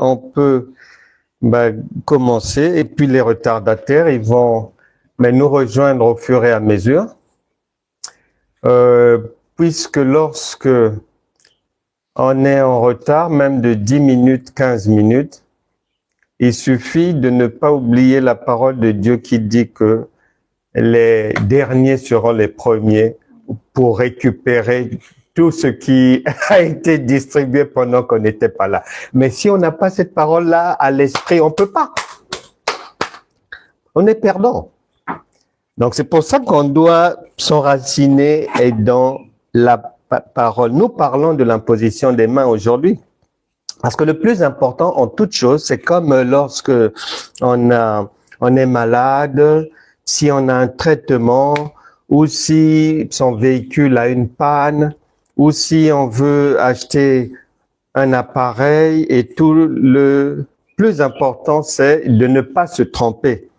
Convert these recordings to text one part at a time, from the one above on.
on peut commencer et puis les retardataires, ils vont nous rejoindre au fur et à mesure. Puisque lorsque on est en retard, même de 10 minutes, 15 minutes, il suffit de ne pas oublier la parole de Dieu qui dit que les derniers seront les premiers pour récupérer tout ce qui a été distribué pendant qu'on n'était pas là. Mais si on n'a pas cette parole-là à l'esprit, on ne peut pas. On est perdant. Donc c'est pour ça qu'on doit s'enraciner dans la parole. Nous parlons de l'imposition des mains aujourd'hui. Parce que le plus important en toute chose, c'est comme lorsque on est malade, si on a un traitement, ou si son véhicule a une panne, ou si on veut acheter un appareil, et tout le plus important, c'est de ne pas se tromper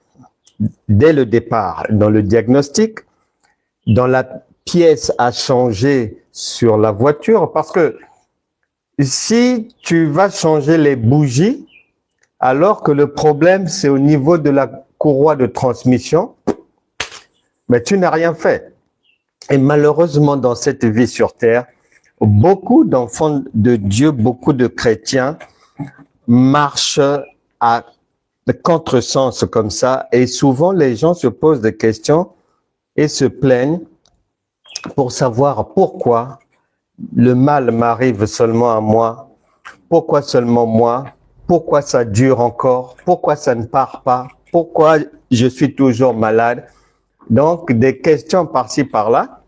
dès le départ, dans le diagnostic, dans la pièce à changer sur la voiture, parce que si tu vas changer les bougies, alors que le problème, c'est au niveau de la courroie de transmission, mais tu n'as rien fait. Et malheureusement, dans cette vie sur Terre, beaucoup d'enfants de Dieu, beaucoup de chrétiens marchent à contresens comme ça. Et souvent, les gens se posent des questions et se plaignent pour savoir pourquoi le mal m'arrive seulement à moi, pourquoi seulement moi, pourquoi ça dure encore, pourquoi ça ne part pas, pourquoi je suis toujours malade. Donc, des questions par-ci, par-là.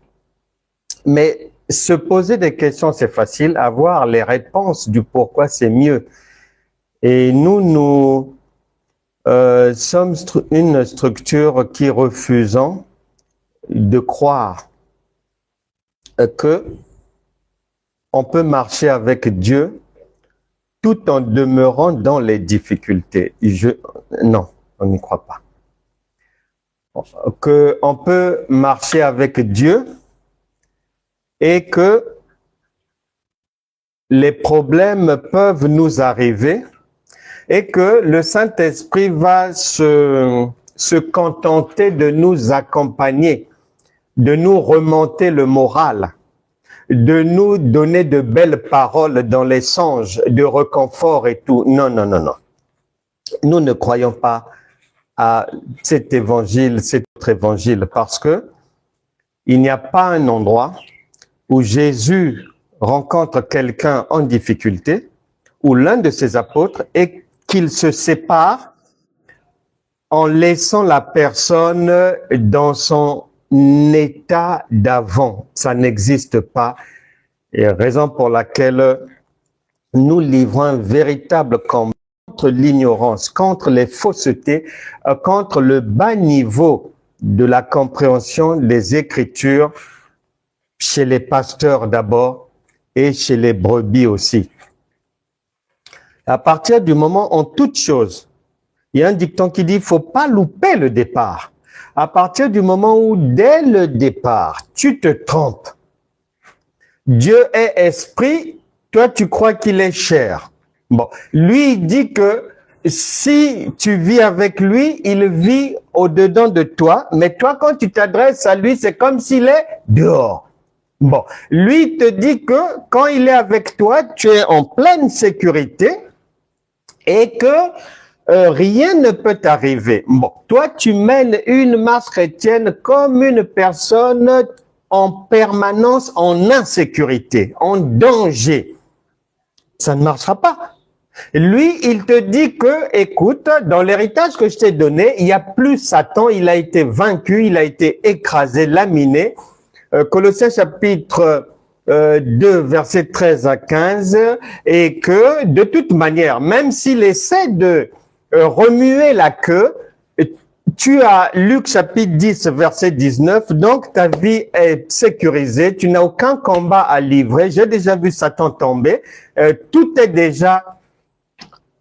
Mais se poser des questions, c'est facile. Avoir les réponses du pourquoi, c'est mieux. Et nous sommes une structure qui refusons de croire que on peut marcher avec Dieu tout en demeurant dans les difficultés. Non, on n'y croit pas. Qu'on peut marcher avec Dieu et que les problèmes peuvent nous arriver et que le Saint-Esprit va se contenter de nous accompagner, de nous remonter le moral, de nous donner de belles paroles dans les songes, de réconfort et tout. Non, non, non, non. Nous ne croyons pas à cet évangile, cet autre évangile, parce que il n'y a pas un endroit où Jésus rencontre quelqu'un en difficulté, ou l'un de ses apôtres, et qu'il se sépare en laissant la personne dans son état d'avant. Ça n'existe pas. Et raison pour laquelle nous livrons un véritable combat contre l'ignorance, contre les faussetés, contre le bas niveau de la compréhension des Écritures chez les pasteurs d'abord et chez les brebis aussi. À partir du moment en toute chose, il y a un dicton qui dit « il ne faut pas louper le départ ». À partir du moment où, dès le départ, tu te trompes, Dieu est esprit, toi tu crois qu'il est chair. Bon, lui il dit que si tu vis avec lui, il vit au-dedans de toi, mais toi quand tu t'adresses à lui, c'est comme s'il est dehors. Bon, lui il te dit que quand il est avec toi, tu es en pleine sécurité et que rien ne peut t'arriver. Bon, toi tu mènes une marche chrétienne comme une personne en permanence en insécurité, en danger. Ça ne marchera pas. Lui, il te dit que, écoute, dans l'héritage que je t'ai donné, il n'y a plus Satan, il a été vaincu, il a été écrasé, laminé. Colossiens chapitre 2, versets 13 à 15, et que, de toute manière, même s'il essaie de remuer la queue, tu as Luc chapitre 10, verset 19, donc ta vie est sécurisée, tu n'as aucun combat à livrer, j'ai déjà vu Satan tomber, tout est déjà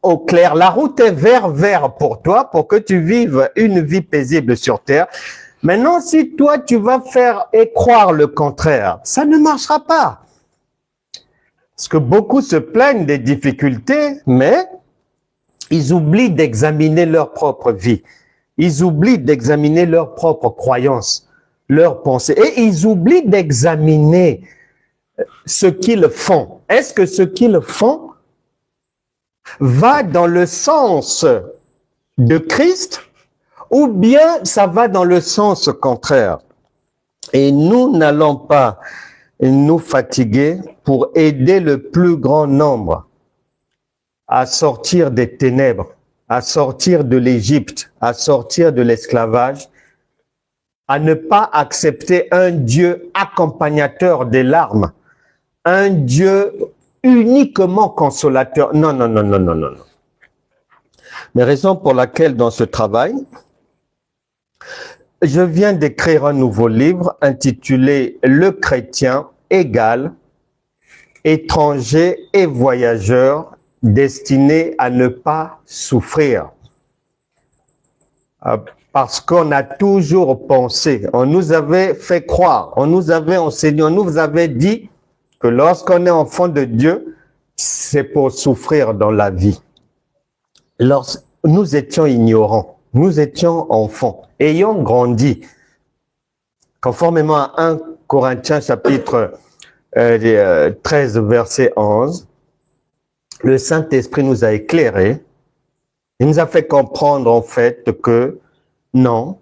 au clair, la route est vert pour toi, pour que tu vives une vie paisible sur terre. Maintenant, si toi tu vas faire et croire le contraire, ça ne marchera pas. Parce que beaucoup se plaignent des difficultés, mais ils oublient d'examiner leur propre vie. Ils oublient d'examiner leurs propres croyances, leurs pensées. Et ils oublient d'examiner ce qu'ils font. Est-ce que ce qu'ils font va dans le sens de Christ ou bien ça va dans le sens contraire? Et nous n'allons pas nous fatiguer pour aider le plus grand nombre à sortir des ténèbres, à sortir de l'Égypte, à sortir de l'esclavage, à ne pas accepter un Dieu accompagnateur des larmes, un Dieu uniquement consolateur. Non, non, non, non, non, non. Mais raison pour laquelle dans ce travail, je viens d'écrire un nouveau livre intitulé « Le chrétien égal, étranger et voyageur destiné à ne pas souffrir ». Parce qu'on a toujours pensé, on nous avait fait croire, on nous avait enseigné, on nous avait dit que lorsqu'on est enfant de Dieu, c'est pour souffrir dans la vie. Nous étions ignorants. Nous étions enfants, ayant grandi, conformément à 1 Corinthiens chapitre 13, verset 11, le Saint-Esprit nous a éclairés, il nous a fait comprendre en fait que non,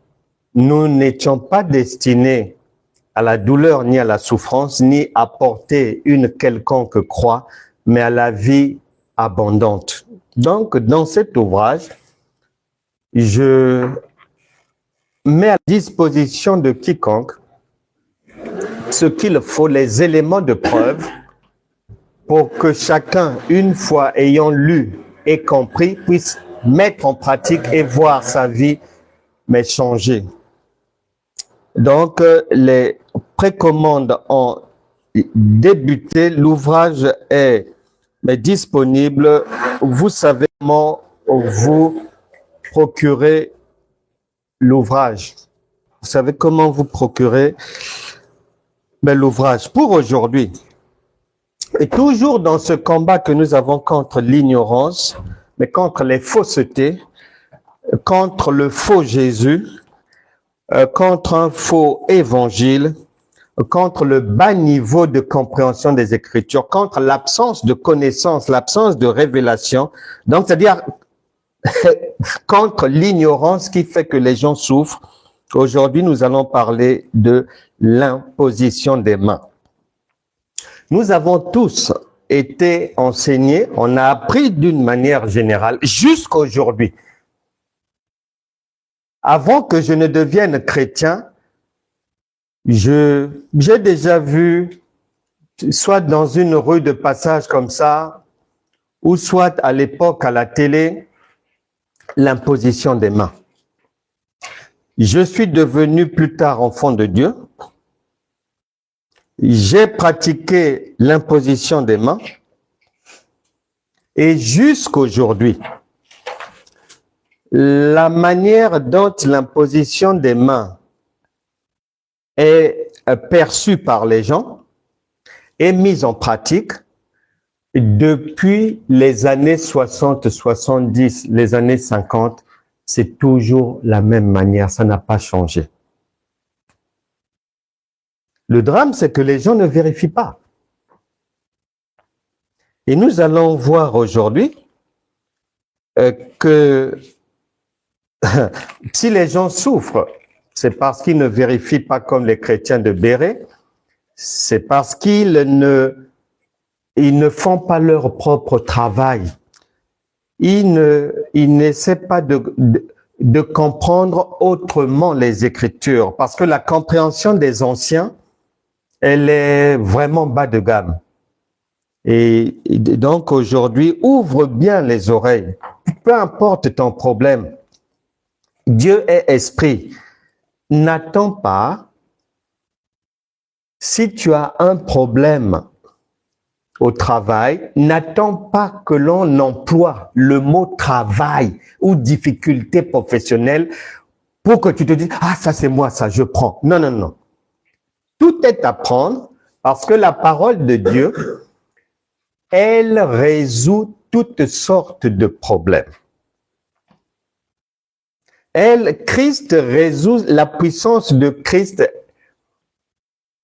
nous n'étions pas destinés à la douleur, ni à la souffrance, ni à porter une quelconque croix, mais à la vie abondante. Donc, dans cet ouvrage, je mets à disposition de quiconque ce qu'il faut, les éléments de preuve, pour que chacun, une fois ayant lu et compris, puisse mettre en pratique et voir sa vie, mais changer. Donc, les précommandes ont débuté, l'ouvrage est disponible. Vous savez comment vous procurer l'ouvrage. Vous savez comment vous procurer l'ouvrage pour aujourd'hui. Et toujours dans ce combat que nous avons contre l'ignorance, mais contre les faussetés, contre le faux Jésus, contre un faux évangile, contre le bas niveau de compréhension des Écritures, contre l'absence de connaissance, l'absence de révélation. Donc, c'est-à-dire contre l'ignorance qui fait que les gens souffrent. Aujourd'hui, nous allons parler de l'imposition des mains. Nous avons tous été enseignés, on a appris d'une manière générale jusqu'à aujourd'hui. Avant que je ne devienne chrétien, j'ai déjà vu, soit dans une rue de passage comme ça, ou soit à l'époque à la télé, l'imposition des mains. Je suis devenu plus tard enfant de Dieu. J'ai pratiqué l'imposition des mains et jusqu'aujourd'hui, la manière dont l'imposition des mains est perçue par les gens est mise en pratique depuis les années 60, 70, les années 50. C'est toujours la même manière, ça n'a pas changé. Le drame, c'est que les gens ne vérifient pas. Et nous allons voir aujourd'hui que si les gens souffrent, c'est parce qu'ils ne vérifient pas comme les chrétiens de Béret, c'est parce qu'ils ne font pas leur propre travail. Ils n'essaient pas de comprendre autrement les Écritures, parce que la compréhension des anciens, elle est vraiment bas de gamme. Et donc aujourd'hui, ouvre bien les oreilles. Peu importe ton problème, Dieu est esprit. N'attends pas, si tu as un problème au travail, n'attends pas que l'on emploie le mot travail ou difficulté professionnelle pour que tu te dises « Ah, ça c'est moi, ça je prends ». Non, non, non. Tout est à prendre parce que la parole de Dieu elle résout toutes sortes de problèmes. Christ résout, la puissance de Christ,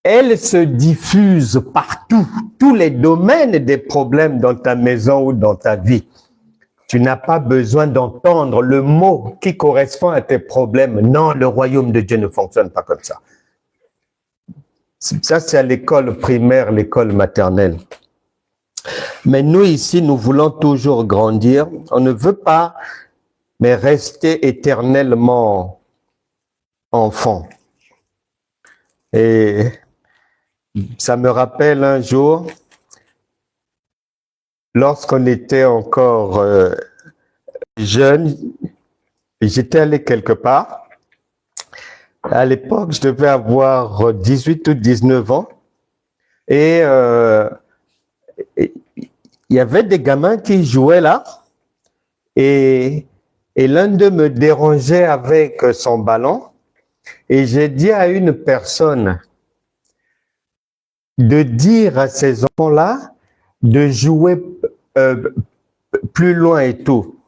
elle se diffuse partout, tous les domaines des problèmes dans ta maison ou dans ta vie. Tu n'as pas besoin d'entendre le mot qui correspond à tes problèmes. Non, le royaume de Dieu ne fonctionne pas comme ça. Ça, c'est à l'école primaire, l'école maternelle. Mais nous, ici, nous voulons toujours grandir. On ne veut pas, mais rester éternellement enfant. Et ça me rappelle un jour, lorsqu'on était encore jeune, j'étais allé quelque part. À l'époque, je devais avoir 18 ou 19 ans. Et il y avait des gamins qui jouaient là. Et l'un d'eux me dérangeait avec son ballon. Et j'ai dit à une personne de dire à ces enfants-là de jouer plus loin et tout.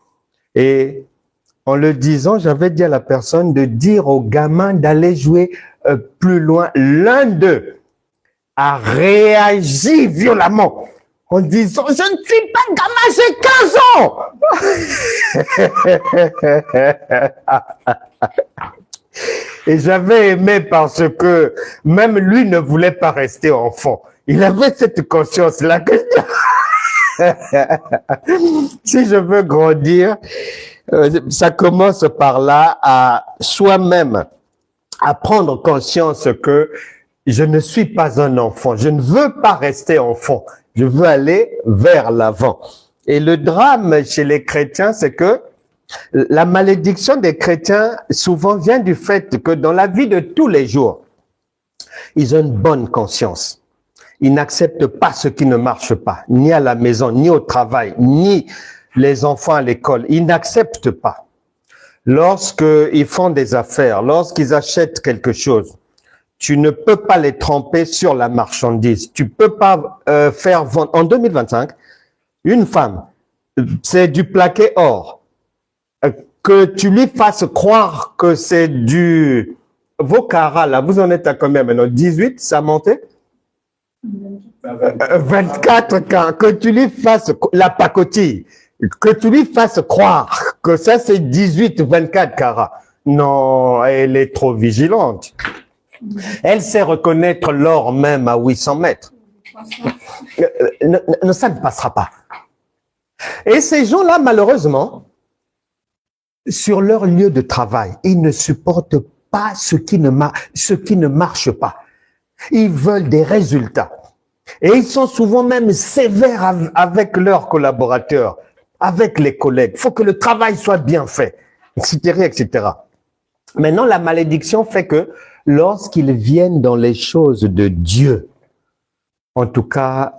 Et en le disant, j'avais dit à la personne de dire aux gamins d'aller jouer plus loin. L'un d'eux a réagi violemment en disant « Je ne suis pas gamin, j'ai 15 ans !» Et j'avais aimé parce que même lui ne voulait pas rester enfant. Il avait cette conscience-là que si je veux grandir, ça commence par là à soi-même, à prendre conscience que je ne suis pas un enfant. Je ne veux pas rester enfant. Je veux aller vers l'avant. Et le drame chez les chrétiens, c'est que la malédiction des chrétiens souvent vient du fait que dans la vie de tous les jours, ils ont une bonne conscience. Ils n'acceptent pas ce qui ne marche pas, ni à la maison, ni au travail, ni les enfants à l'école. Ils n'acceptent pas. Lorsqu'ils font des affaires, lorsqu'ils achètent quelque chose, tu ne peux pas les tromper sur la marchandise. Tu peux pas faire vendre. En 2025, une femme, c'est du plaqué or. Que tu lui fasses croire que c'est du... Vos carats, là, vous en êtes à combien maintenant? 18, ça a monté? 24 carats. Que tu lui fasses la pacotille. Que tu lui fasses croire que ça, c'est 18, 24 carats. Non, elle est trop vigilante. Elle sait reconnaître l'or même à 800 mètres. Non, ça ne passera pas. Et ces gens-là, malheureusement, sur leur lieu de travail, ils ne supportent pas ce qui ne marche pas. Ils veulent des résultats. Et ils sont souvent même sévères avec leurs collaborateurs, avec les collègues. Il faut que le travail soit bien fait, etc., etc. Maintenant, la malédiction fait que lorsqu'ils viennent dans les choses de Dieu, en tout cas,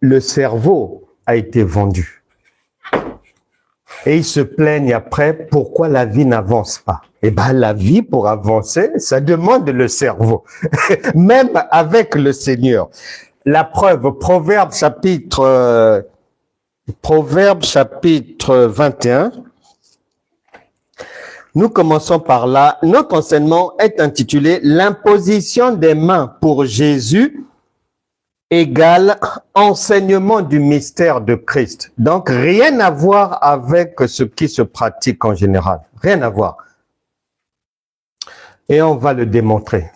le cerveau a été vendu. Et ils se plaignent après pourquoi la vie n'avance pas. Eh bien, la vie, pour avancer, ça demande le cerveau, même avec le Seigneur. La preuve, Proverbe chapitre 21. Nous commençons par là. Notre enseignement est intitulé « L'imposition des mains pour Jésus égale enseignement du mystère de Christ ». Donc, rien à voir avec ce qui se pratique en général. Rien à voir. Et on va le démontrer.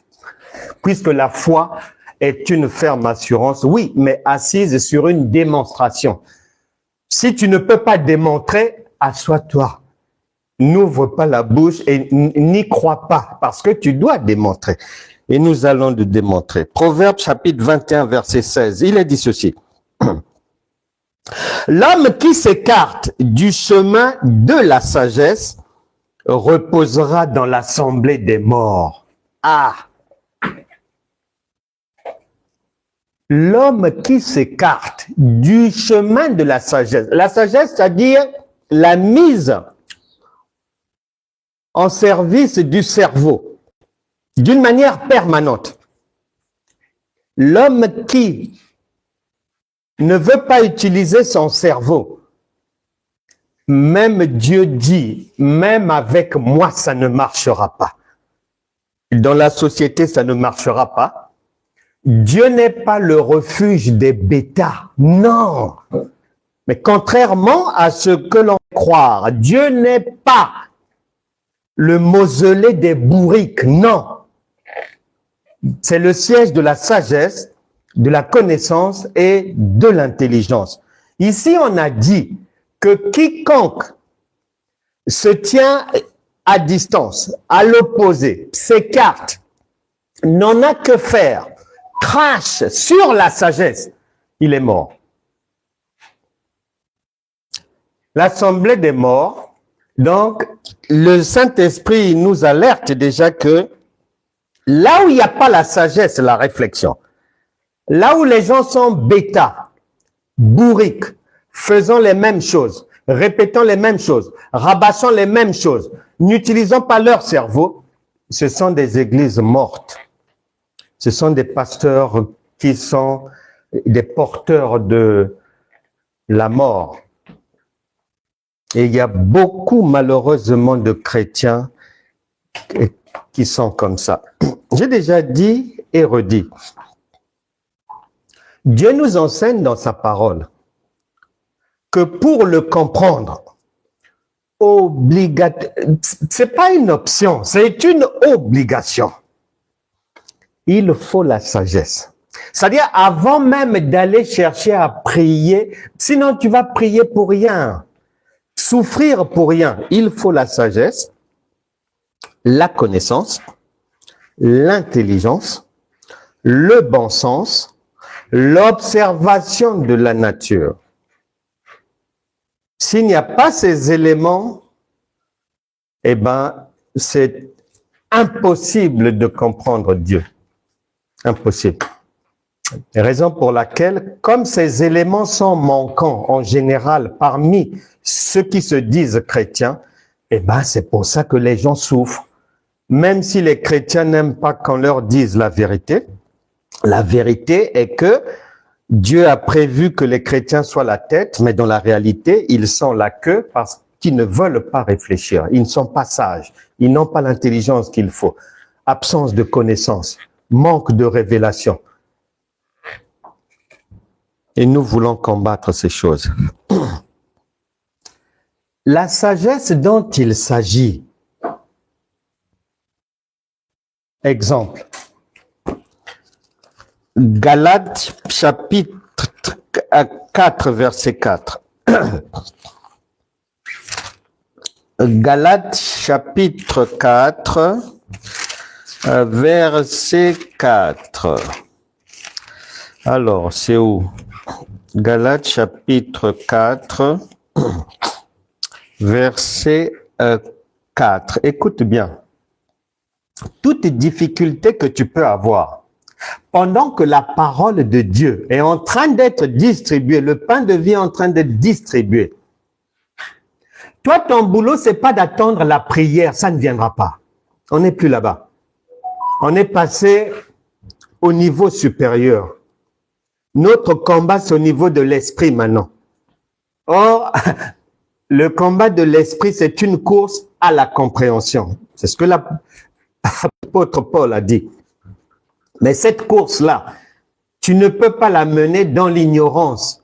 Puisque la foi est une ferme assurance, oui, mais assise sur une démonstration. Si tu ne peux pas démontrer, assois-toi. N'ouvre pas la bouche et n'y crois pas, parce que tu dois démontrer. Et nous allons le démontrer. Proverbe chapitre 21, verset 16, il est dit ceci. L'homme qui s'écarte du chemin de la sagesse reposera dans l'assemblée des morts. Ah! L'homme qui s'écarte du chemin de la sagesse, c'est-à-dire la mise en service du cerveau, d'une manière permanente. L'homme qui ne veut pas utiliser son cerveau. Même Dieu dit, même avec moi, ça ne marchera pas. Dans la société, ça ne marchera pas. Dieu n'est pas le refuge des bêtas. Non. Mais contrairement à ce que l'on croit, Dieu n'est pas le mausolée des bourriques. Non. C'est le siège de la sagesse, de la connaissance et de l'intelligence. Ici, on a dit que quiconque se tient à distance, à l'opposé, s'écarte, n'en a que faire, crache sur la sagesse, il est mort. L'assemblée des morts, donc le Saint-Esprit nous alerte déjà que là où il n'y a pas la sagesse, la réflexion, là où les gens sont bêta, bourriques, faisant les mêmes choses, répétant les mêmes choses, rabâchant les mêmes choses, n'utilisant pas leur cerveau, ce sont des églises mortes. Ce sont des pasteurs qui sont des porteurs de la mort. Et il y a beaucoup, malheureusement, de chrétiens qui sont comme ça. J'ai déjà dit et redit. Dieu nous enseigne dans sa parole que pour le comprendre, c'est pas une option, c'est une obligation. Il faut la sagesse. C'est-à-dire, avant même d'aller chercher à prier, sinon tu vas prier pour rien, souffrir pour rien. Il faut la sagesse, la connaissance, l'intelligence, le bon sens, l'observation de la nature. S'il n'y a pas ces éléments, eh ben, c'est impossible de comprendre Dieu. Impossible. Raison pour laquelle, comme ces éléments sont manquants en général parmi ceux qui se disent chrétiens, eh ben, c'est pour ça que les gens souffrent. Même si les chrétiens n'aiment pas qu'on leur dise la vérité est que Dieu a prévu que les chrétiens soient la tête, mais dans la réalité, ils sont la queue parce qu'ils ne veulent pas réfléchir. Ils ne sont pas sages. Ils n'ont pas l'intelligence qu'il faut. Absence de connaissance, manque de révélation. Et nous voulons combattre ces choses. La sagesse dont il s'agit. Exemple. Galates chapitre 4, verset 4. Galates chapitre 4, verset 4. Alors, c'est où? Galates chapitre 4, verset 4. Écoute bien. Toute difficulté que tu peux avoir, pendant que la parole de Dieu est en train d'être distribuée, le pain de vie est en train d'être distribué. Toi, ton boulot, c'est pas d'attendre la prière, ça ne viendra pas. On n'est plus là-bas. On est passé au niveau supérieur. Notre combat, c'est au niveau de l'esprit maintenant. Or, le combat de l'esprit, c'est une course à la compréhension. C'est ce que l'apôtre Paul a dit. Mais cette course-là, tu ne peux pas la mener dans l'ignorance.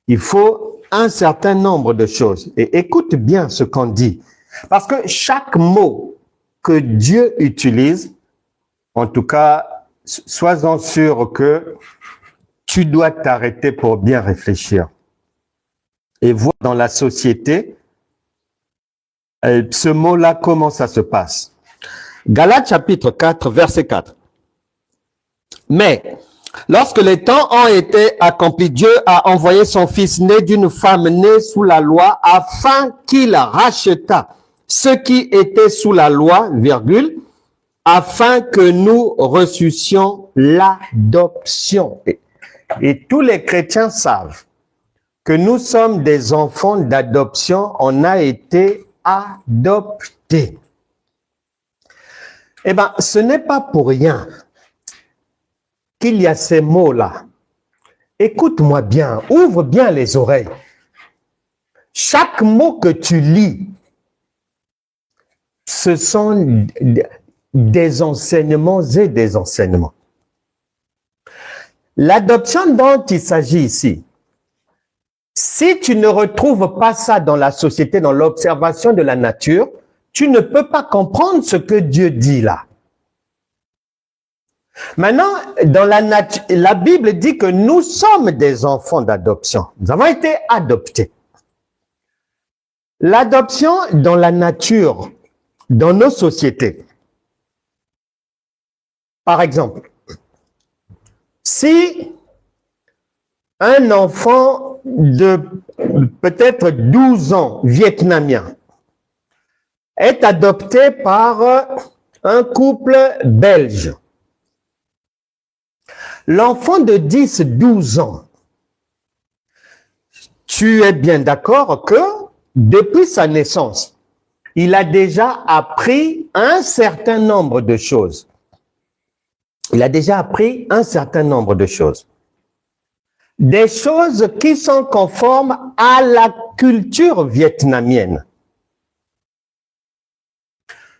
Il faut un certain nombre de choses. Et écoute bien ce qu'on dit. Parce que chaque mot que Dieu utilise, en tout cas, sois-en sûr que tu dois t'arrêter pour bien réfléchir. Et voir dans la société, ce mot-là, comment ça se passe. Galates chapitre 4, verset 4. Mais, lorsque les temps ont été accomplis, Dieu a envoyé son Fils né d'une femme née sous la loi afin qu'il rachetât ceux qui étaient sous la loi, virgule, afin que nous reçussions l'adoption. Et tous les chrétiens savent que nous sommes des enfants d'adoption, on a été adoptés. Eh bien, ce n'est pas pour rien qu'il y a ces mots-là. écoute-moi bien, ouvre bien les oreilles. Chaque mot que tu lis, ce sont des enseignements et des enseignements. L'adoption dont il s'agit ici, si tu ne retrouves pas ça dans la société, dans l'observation de la nature, tu ne peux pas comprendre ce que Dieu dit là. Maintenant, dans la Bible dit que nous sommes des enfants d'adoption. Nous avons été adoptés. L'adoption dans la nature, dans nos sociétés. Par exemple, si un enfant de peut-être 12 ans, vietnamien, est adopté par un couple belge, l'enfant de 10-12 ans, tu es bien d'accord que depuis sa naissance, il a déjà appris un certain nombre de choses. Il a déjà appris un certain nombre de choses. Des choses qui sont conformes à la culture vietnamienne.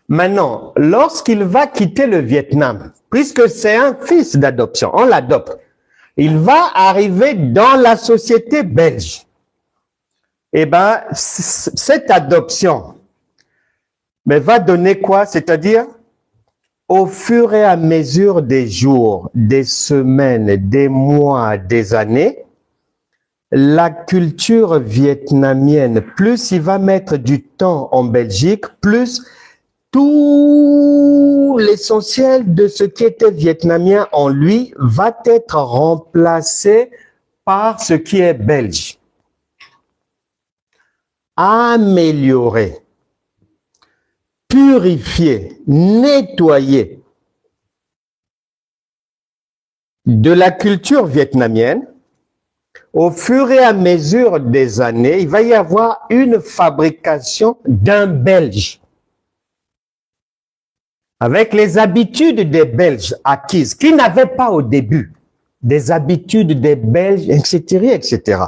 Maintenant, lorsqu'il va quitter le Vietnam, puisque c'est un fils d'adoption, on l'adopte, il va arriver dans la société belge. Eh bien, cette adoption va donner quoi? C'est-à-dire, au fur et à mesure des jours, des semaines, des mois, des années, la culture vietnamienne, plus il va mettre du temps en Belgique, plus tout l'essentiel de ce qui était vietnamien en lui va être remplacé par ce qui est belge. Amélioré, purifié, nettoyé de la culture vietnamienne. Au fur et à mesure des années, il va y avoir une fabrication d'un Belge avec les habitudes des Belges acquises, qu'ils n'avaient pas au début, des habitudes des Belges, etc., etc.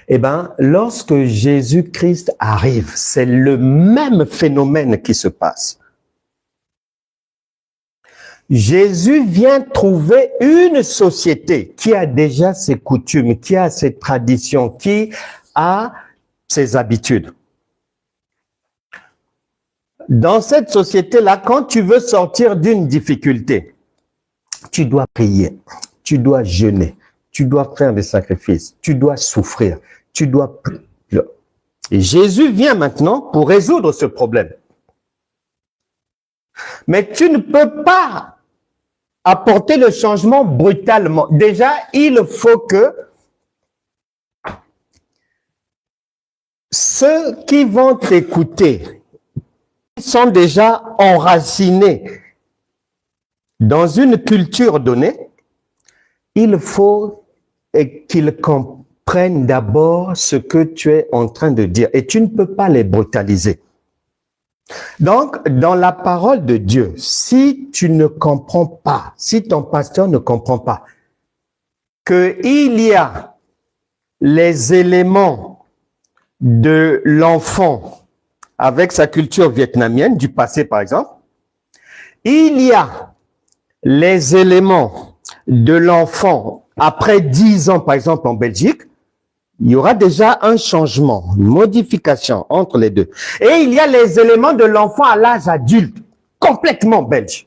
Eh bien, lorsque Jésus-Christ arrive, c'est le même phénomène qui se passe. Jésus vient trouver une société qui a déjà ses coutumes, qui a ses traditions, qui a ses habitudes. Dans cette société-là, quand tu veux sortir d'une difficulté, tu dois prier, tu dois jeûner, tu dois faire des sacrifices, tu dois souffrir, tu dois... Et Jésus vient maintenant pour résoudre ce problème. Mais tu ne peux pas apporter le changement brutalement. Déjà, il faut que ceux qui vont t'écouter sont déjà enracinés dans une culture donnée. Il faut qu'ils comprennent d'abord ce que tu es en train de dire et tu ne peux pas les brutaliser. Donc, dans la parole de Dieu, si tu ne comprends pas, si ton pasteur ne comprend pas qu'il y a les éléments de l'enfant avec sa culture vietnamienne, du passé par exemple, il y a les éléments de l'enfant après 10 ans par exemple en Belgique, il y aura déjà un changement, une modification entre les deux. Et il y a les éléments de l'enfant à l'âge adulte, complètement belge.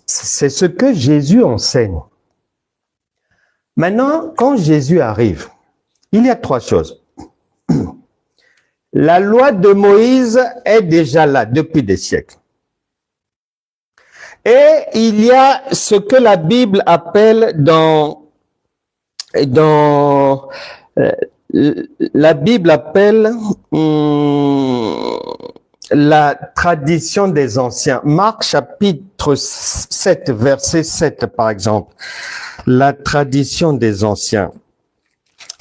C'est ce que Jésus enseigne. Maintenant, quand Jésus arrive, il y a 3 choses. La loi de Moïse est déjà là depuis des siècles. Et il y a ce que la Bible appelle la Bible appelle la tradition des anciens. Marc chapitre 7, verset 7 par exemple. La tradition des anciens.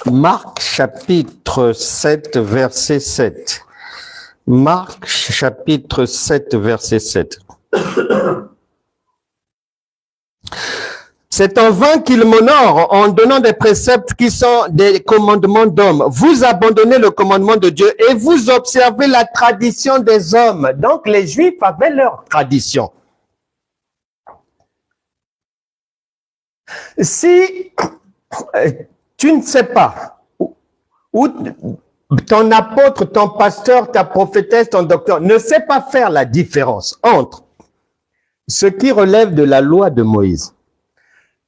Marc chapitre 7, verset 7. Marc chapitre 7, verset 7. C'est en vain qu'ils m'honorent en donnant des préceptes qui sont des commandements d'hommes. Vous abandonnez le commandement de Dieu et vous observez la tradition des hommes. Donc les Juifs avaient leur tradition. Si tu ne sais pas où ton apôtre, ton pasteur, ta prophétesse, ton docteur ne sait pas faire la différence entre ce qui relève de la loi de Moïse,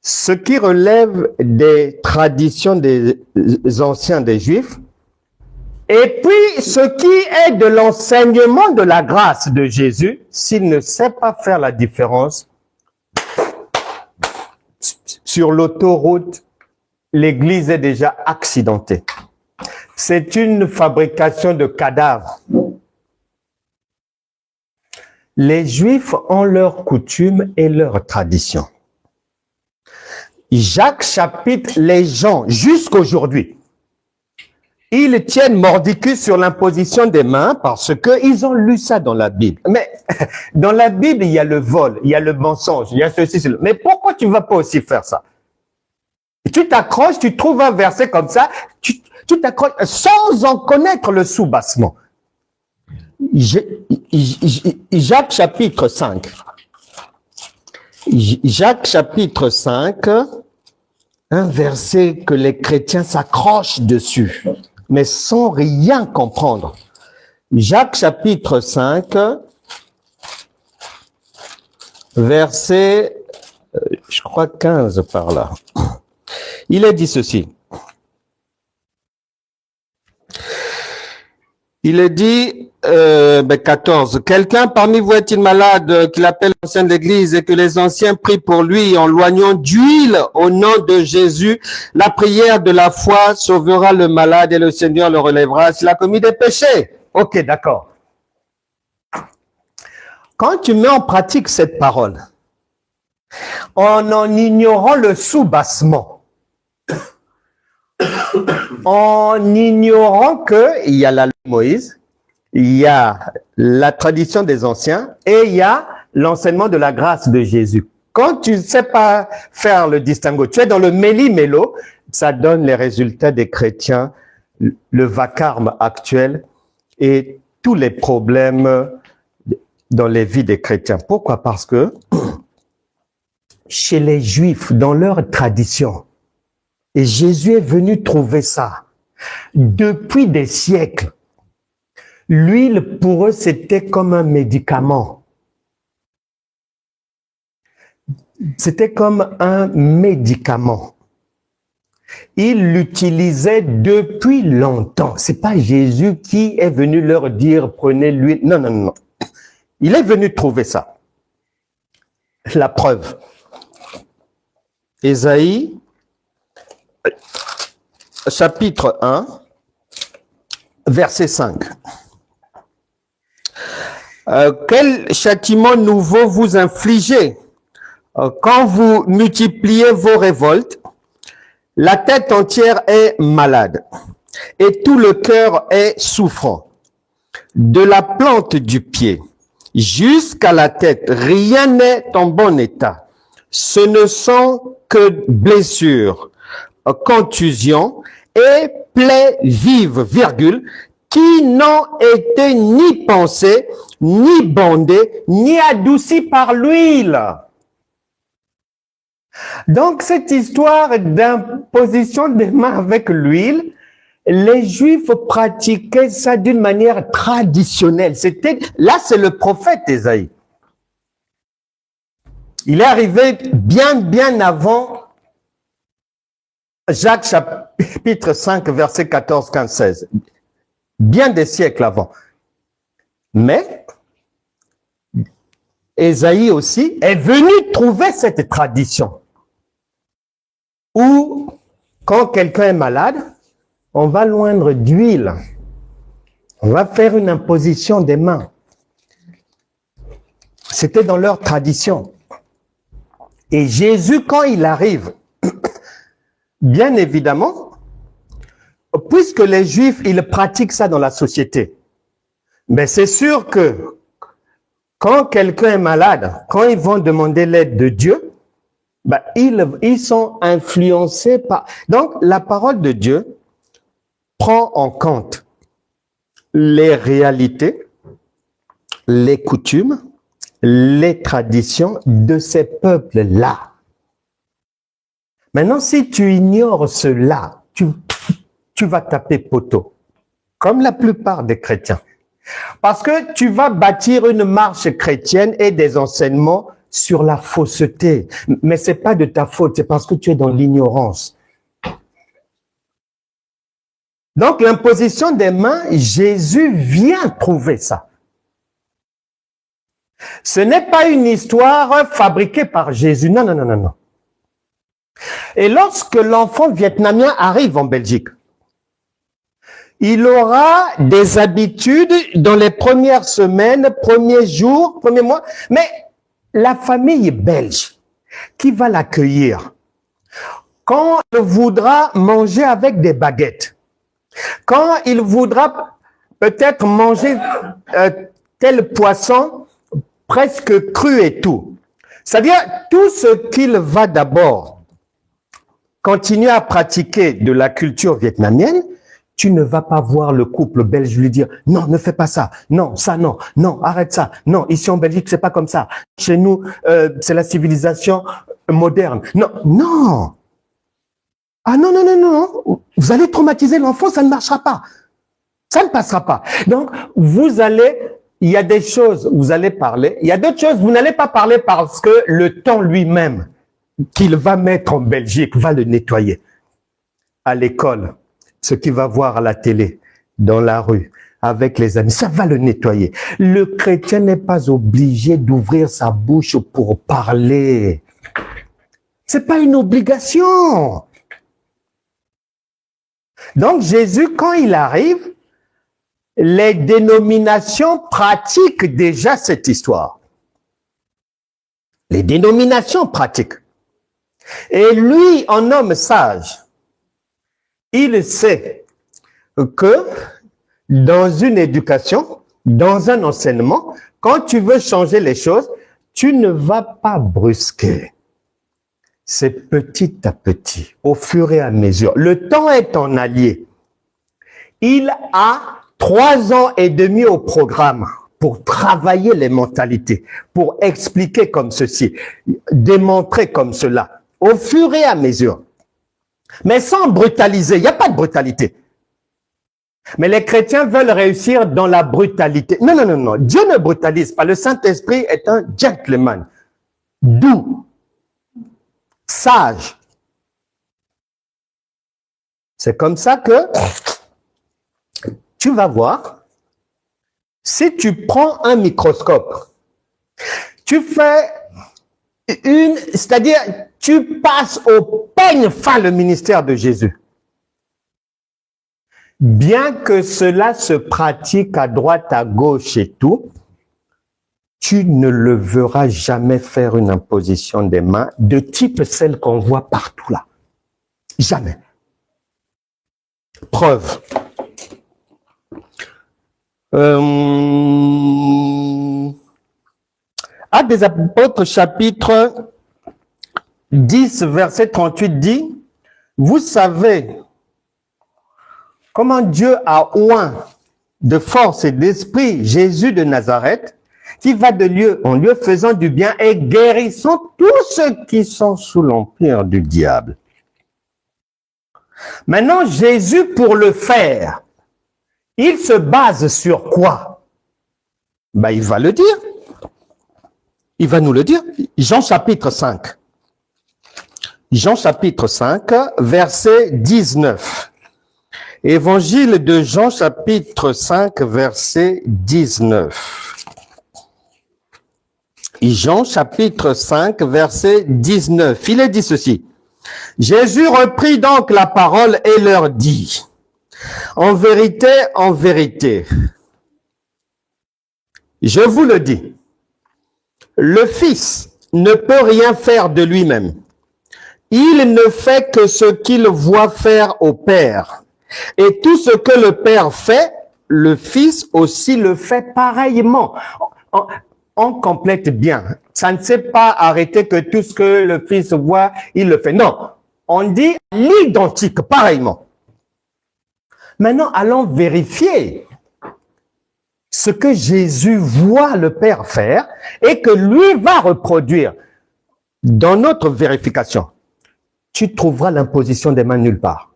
ce qui relève des traditions des anciens des Juifs, et puis ce qui est de l'enseignement de la grâce de Jésus, s'il ne sait pas faire la différence, sur l'autoroute, l'église est déjà accidentée. C'est une fabrication de cadavres. Les Juifs ont leurs coutumes et leurs traditions. Jacques chapitre les gens jusqu'aujourd'hui. Ils tiennent mordicus sur l'imposition des mains parce qu'ils ont lu ça dans la Bible. Mais dans la Bible, il y a le vol, il y a le mensonge, il y a ceci, cela. Mais pourquoi tu ne vas pas aussi faire ça? Tu t'accroches, tu trouves un verset comme ça, tu t'accroches sans en connaître le soubassement. Jacques chapitre 5. Jacques chapitre 5, un verset que les chrétiens s'accrochent dessus, mais sans rien comprendre. Jacques chapitre 5, verset, je crois 15 par là. Il est dit ceci. Il est dit, 14. Quelqu'un parmi vous est-il malade, qu'il appelle l'ancien de l'église et que les anciens prient pour lui en loignant d'huile au nom de Jésus? La prière de la foi sauvera le malade et le Seigneur le relèvera s'il a commis des péchés. Ok, d'accord. Quand tu mets en pratique cette parole, en ignorant le soubassement, en ignorant qu'il y a la loi de Moïse, il y a la tradition des anciens et il y a l'enseignement de la grâce de Jésus. Quand tu ne sais pas faire le distinguo, tu es dans le méli-mélo, ça donne les résultats des chrétiens, le vacarme actuel et tous les problèmes dans les vies des chrétiens. Pourquoi? Parce que chez les Juifs, dans leur tradition, et Jésus est venu trouver ça. Depuis des siècles, l'huile pour eux, c'était comme un médicament. C'était comme un médicament. Ils l'utilisaient depuis longtemps. C'est pas Jésus qui est venu leur dire prenez l'huile. Non, non, non. Il est venu trouver ça. La preuve. Ésaïe chapitre 1, verset 5. Quel châtiment nouveau vous infligez quand vous multipliez vos révoltes? La tête entière est malade et tout le cœur est souffrant. De la plante du pied jusqu'à la tête, rien n'est en bon état. Ce ne sont que blessures, contusions et plaies vives, virgule, qui n'ont été ni pensées, ni bandées, ni adoucies par l'huile. Donc, cette histoire d'imposition des mains avec l'huile, les Juifs pratiquaient ça d'une manière traditionnelle. Là, c'est le prophète Ésaïe. Il est arrivé bien avant Jacques chapitre 5, verset 14, 15, 16. Bien des siècles avant. Mais Ésaïe aussi est venu trouver cette tradition où, quand quelqu'un est malade, on va loindre d'huile. On va faire une imposition des mains. C'était dans leur tradition. Et Jésus, quand il arrive, bien évidemment, puisque les Juifs, ils pratiquent ça dans la société, mais c'est sûr que quand quelqu'un est malade, quand ils vont demander l'aide de Dieu, Ben, ils sont influencés par... Donc, la parole de Dieu prend en compte les réalités, les coutumes, les traditions de ces peuples-là. Maintenant, si tu ignores cela, tu vas taper poteau, comme la plupart des chrétiens. Parce que tu vas bâtir une marche chrétienne et des enseignements sur la fausseté. Mais c'est pas de ta faute, c'est parce que tu es dans l'ignorance. Donc, l'imposition des mains, Jésus vient prouver ça. Ce n'est pas une histoire fabriquée par Jésus. Non, non, non, non, non. Et lorsque l'enfant vietnamien arrive en Belgique, il aura des habitudes dans les premières semaines, premiers jours, premiers mois. Mais la famille belge qui va l'accueillir, quand il voudra manger avec des baguettes, quand il voudra peut-être manger tel poisson presque cru et tout, c'est-à-dire tout ce qu'il va d'abord continuer à pratiquer de la culture vietnamienne, tu ne vas pas voir le couple belge lui dire « Non, ne fais pas ça. Non, ça, non. Non, arrête ça. Non, ici en Belgique, c'est pas comme ça. Chez nous, c'est la civilisation moderne. » Non, non. Ah non, non, non, non. Vous allez traumatiser l'enfant, ça ne marchera pas. Ça ne passera pas. Donc, vous allez, il y a des choses, vous allez parler. Il y a d'autres choses, vous n'allez pas parler parce que le temps lui-même qu'il va mettre en Belgique va le nettoyer. À l'école, ce qu'il va voir à la télé, dans la rue, avec les amis, ça va le nettoyer. Le chrétien n'est pas obligé d'ouvrir sa bouche pour parler. C'est pas une obligation. Donc Jésus, quand il arrive, les dénominations pratiquent déjà cette histoire. Les dénominations pratiquent. Et lui, en homme sage, il sait que dans une éducation, dans un enseignement, quand tu veux changer les choses, tu ne vas pas brusquer. C'est petit à petit, au fur et à mesure. Le temps est ton allié. Il a 3 ans et demi au programme pour travailler les mentalités, pour expliquer comme ceci, démontrer comme cela, au fur et à mesure. Mais sans brutaliser, il n'y a pas de brutalité. Mais les chrétiens veulent réussir dans la brutalité. Non, non, non, non, Dieu ne brutalise pas. Le Saint-Esprit est un gentleman, doux, sage. C'est comme ça que tu vas voir, si tu prends un microscope, tu fais c'est-à-dire, tu passes au peigne fin le ministère de Jésus. Bien que cela se pratique à droite, à gauche et tout, tu ne le verras jamais faire une imposition des mains de type celle qu'on voit partout là. Jamais. Preuve. Actes des Apôtres, chapitre 10, verset 38 dit, « Vous savez comment Dieu a oint de force et d'esprit Jésus de Nazareth, qui va de lieu en lieu faisant du bien et guérissant tous ceux qui sont sous l'empire du diable. » Maintenant, Jésus, pour le faire, il se base sur quoi? Ben, il va le dire. Il va nous le dire. Jean chapitre 5. Jean chapitre 5, verset 19. Évangile de Jean chapitre 5, verset 19. Jean chapitre 5, verset 19. Il est dit ceci. Jésus reprit donc la parole et leur dit, « En vérité, je vous le dis, le Fils ne peut rien faire de lui-même. Il ne fait que ce qu'il voit faire au Père. Et tout ce que le Père fait, le Fils aussi le fait pareillement. on complète bien. Ça ne s'est pas arrêté que tout ce que le Fils voit, il le fait. Non, on dit l'identique, pareillement. Maintenant, allons vérifier ce que Jésus voit le Père faire et que lui va reproduire. Dans notre vérification, tu trouveras l'imposition des mains nulle part.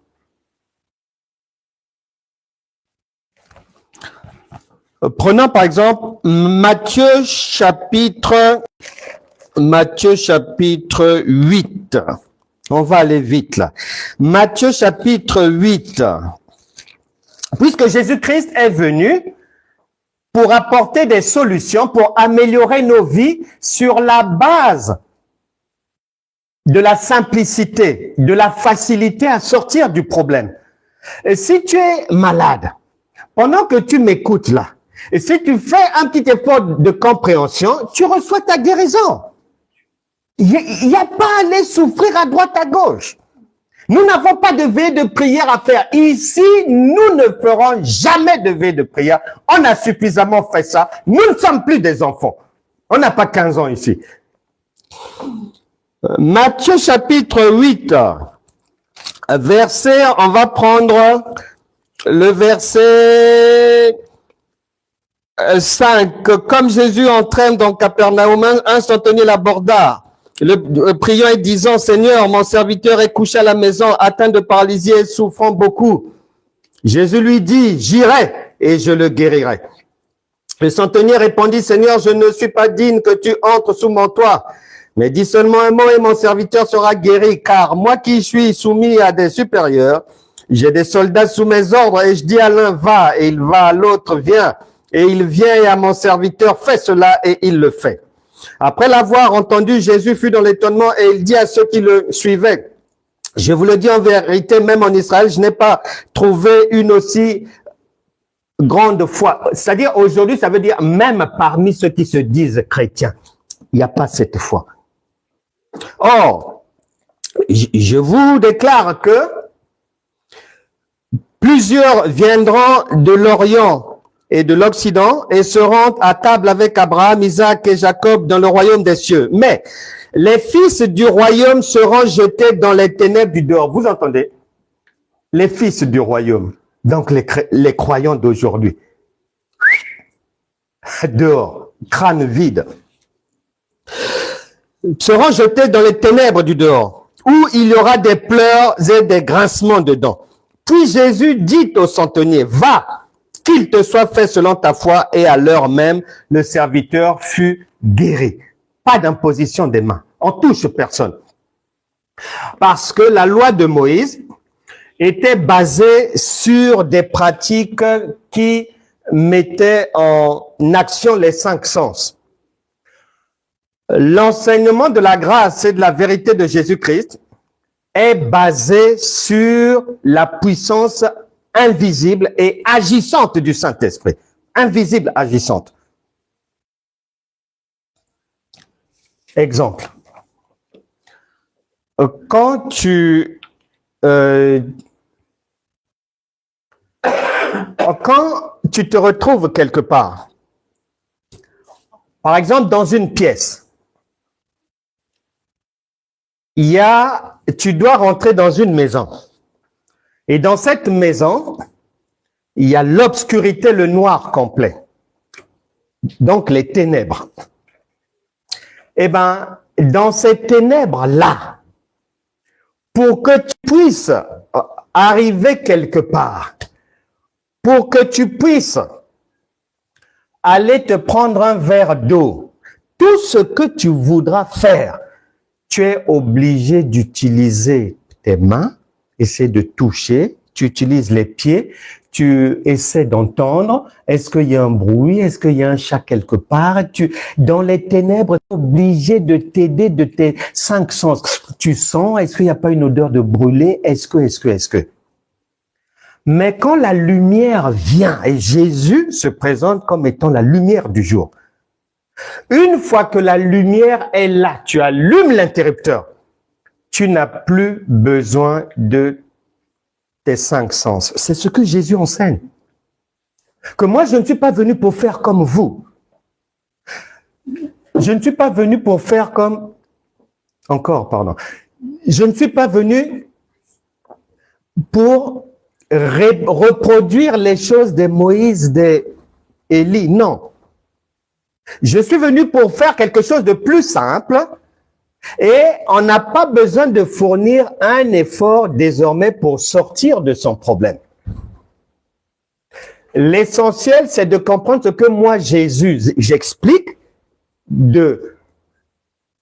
Prenons par exemple Matthieu chapitre 8. On va aller vite là. Matthieu chapitre 8. Puisque Jésus-Christ est venu pour apporter des solutions, pour améliorer nos vies sur la base de la simplicité, de la facilité à sortir du problème. Et si tu es malade, pendant que tu m'écoutes là, et si tu fais un petit effort de compréhension, tu reçois ta guérison. Il n'y a pas à aller souffrir à droite, à gauche. Nous n'avons pas de veille de prière à faire. Ici, nous ne ferons jamais de veille de prière. On a suffisamment fait ça. Nous ne sommes plus des enfants. On n'a pas 15 ans ici. Matthieu chapitre 8, verset, on va prendre le verset 5. Comme Jésus entraîne dans Capernaum, un centenier l'aborda, le priant et disant, Seigneur, mon serviteur est couché à la maison, atteint de paralysie et souffrant beaucoup. Jésus lui dit, j'irai et je le guérirai. Le centenier répondit, Seigneur, je ne suis pas digne que tu entres sous mon toit, mais dis seulement un mot et mon serviteur sera guéri, car moi qui suis soumis à des supérieurs, j'ai des soldats sous mes ordres et je dis à l'un va et il va, à l'autre viens et il vient et à mon serviteur fais cela et il le fait. Après l'avoir entendu, Jésus fut dans l'étonnement et il dit à ceux qui le suivaient, je vous le dis en vérité, même en Israël, je n'ai pas trouvé une aussi grande foi. C'est-à-dire aujourd'hui, ça veut dire même parmi ceux qui se disent chrétiens, il n'y a pas cette foi. Or, je vous déclare que plusieurs viendront de l'Orient et de l'Occident et seront à table avec Abraham, Isaac et Jacob dans le royaume des cieux. Mais les fils du royaume seront jetés dans les ténèbres du dehors. Vous entendez? Les fils du royaume, donc les croyants d'aujourd'hui. Dehors, crâne vide. Seront jetés dans les ténèbres du dehors, où il y aura des pleurs et des grincements de dents. Puis Jésus dit au centenier, va, qu'il te soit fait selon ta foi, et à l'heure même, le serviteur fut guéri. Pas d'imposition des mains, on touche personne. Parce que la loi de Moïse était basée sur des pratiques qui mettaient en action les 5 sens. L'enseignement de la grâce et de la vérité de Jésus-Christ est basé sur la puissance invisible et agissante du Saint-Esprit. Invisible, agissante. Exemple. Quand tu te retrouves quelque part, par exemple dans une pièce, tu dois rentrer dans une maison. Et dans cette maison, il y a l'obscurité, le noir complet. Donc les ténèbres. Eh bien, dans ces ténèbres-là, pour que tu puisses arriver quelque part, pour que tu puisses aller te prendre un verre d'eau, tout ce que tu voudras faire, tu es obligé d'utiliser tes mains, essayer de toucher, tu utilises les pieds, tu essaies d'entendre, est-ce qu'il y a un bruit, est-ce qu'il y a un chat quelque part, dans les ténèbres, tu es obligé de t'aider de tes 5 sens. Tu sens, est-ce qu'il n'y a pas une odeur de brûlé, est-ce que. Mais quand la lumière vient, et Jésus se présente comme étant la lumière du jour, une fois que la lumière est là, tu allumes l'interrupteur, tu n'as plus besoin de tes 5 sens. C'est ce que Jésus enseigne. Que moi, je ne suis pas venu pour faire comme vous. Je ne suis pas venu pour faire comme... Encore, pardon. Je ne suis pas venu pour reproduire les choses de Moïse, d'Élie. Non. Je suis venu pour faire quelque chose de plus simple et on n'a pas besoin de fournir un effort désormais pour sortir de son problème. L'essentiel, c'est de comprendre ce que moi, Jésus, j'explique de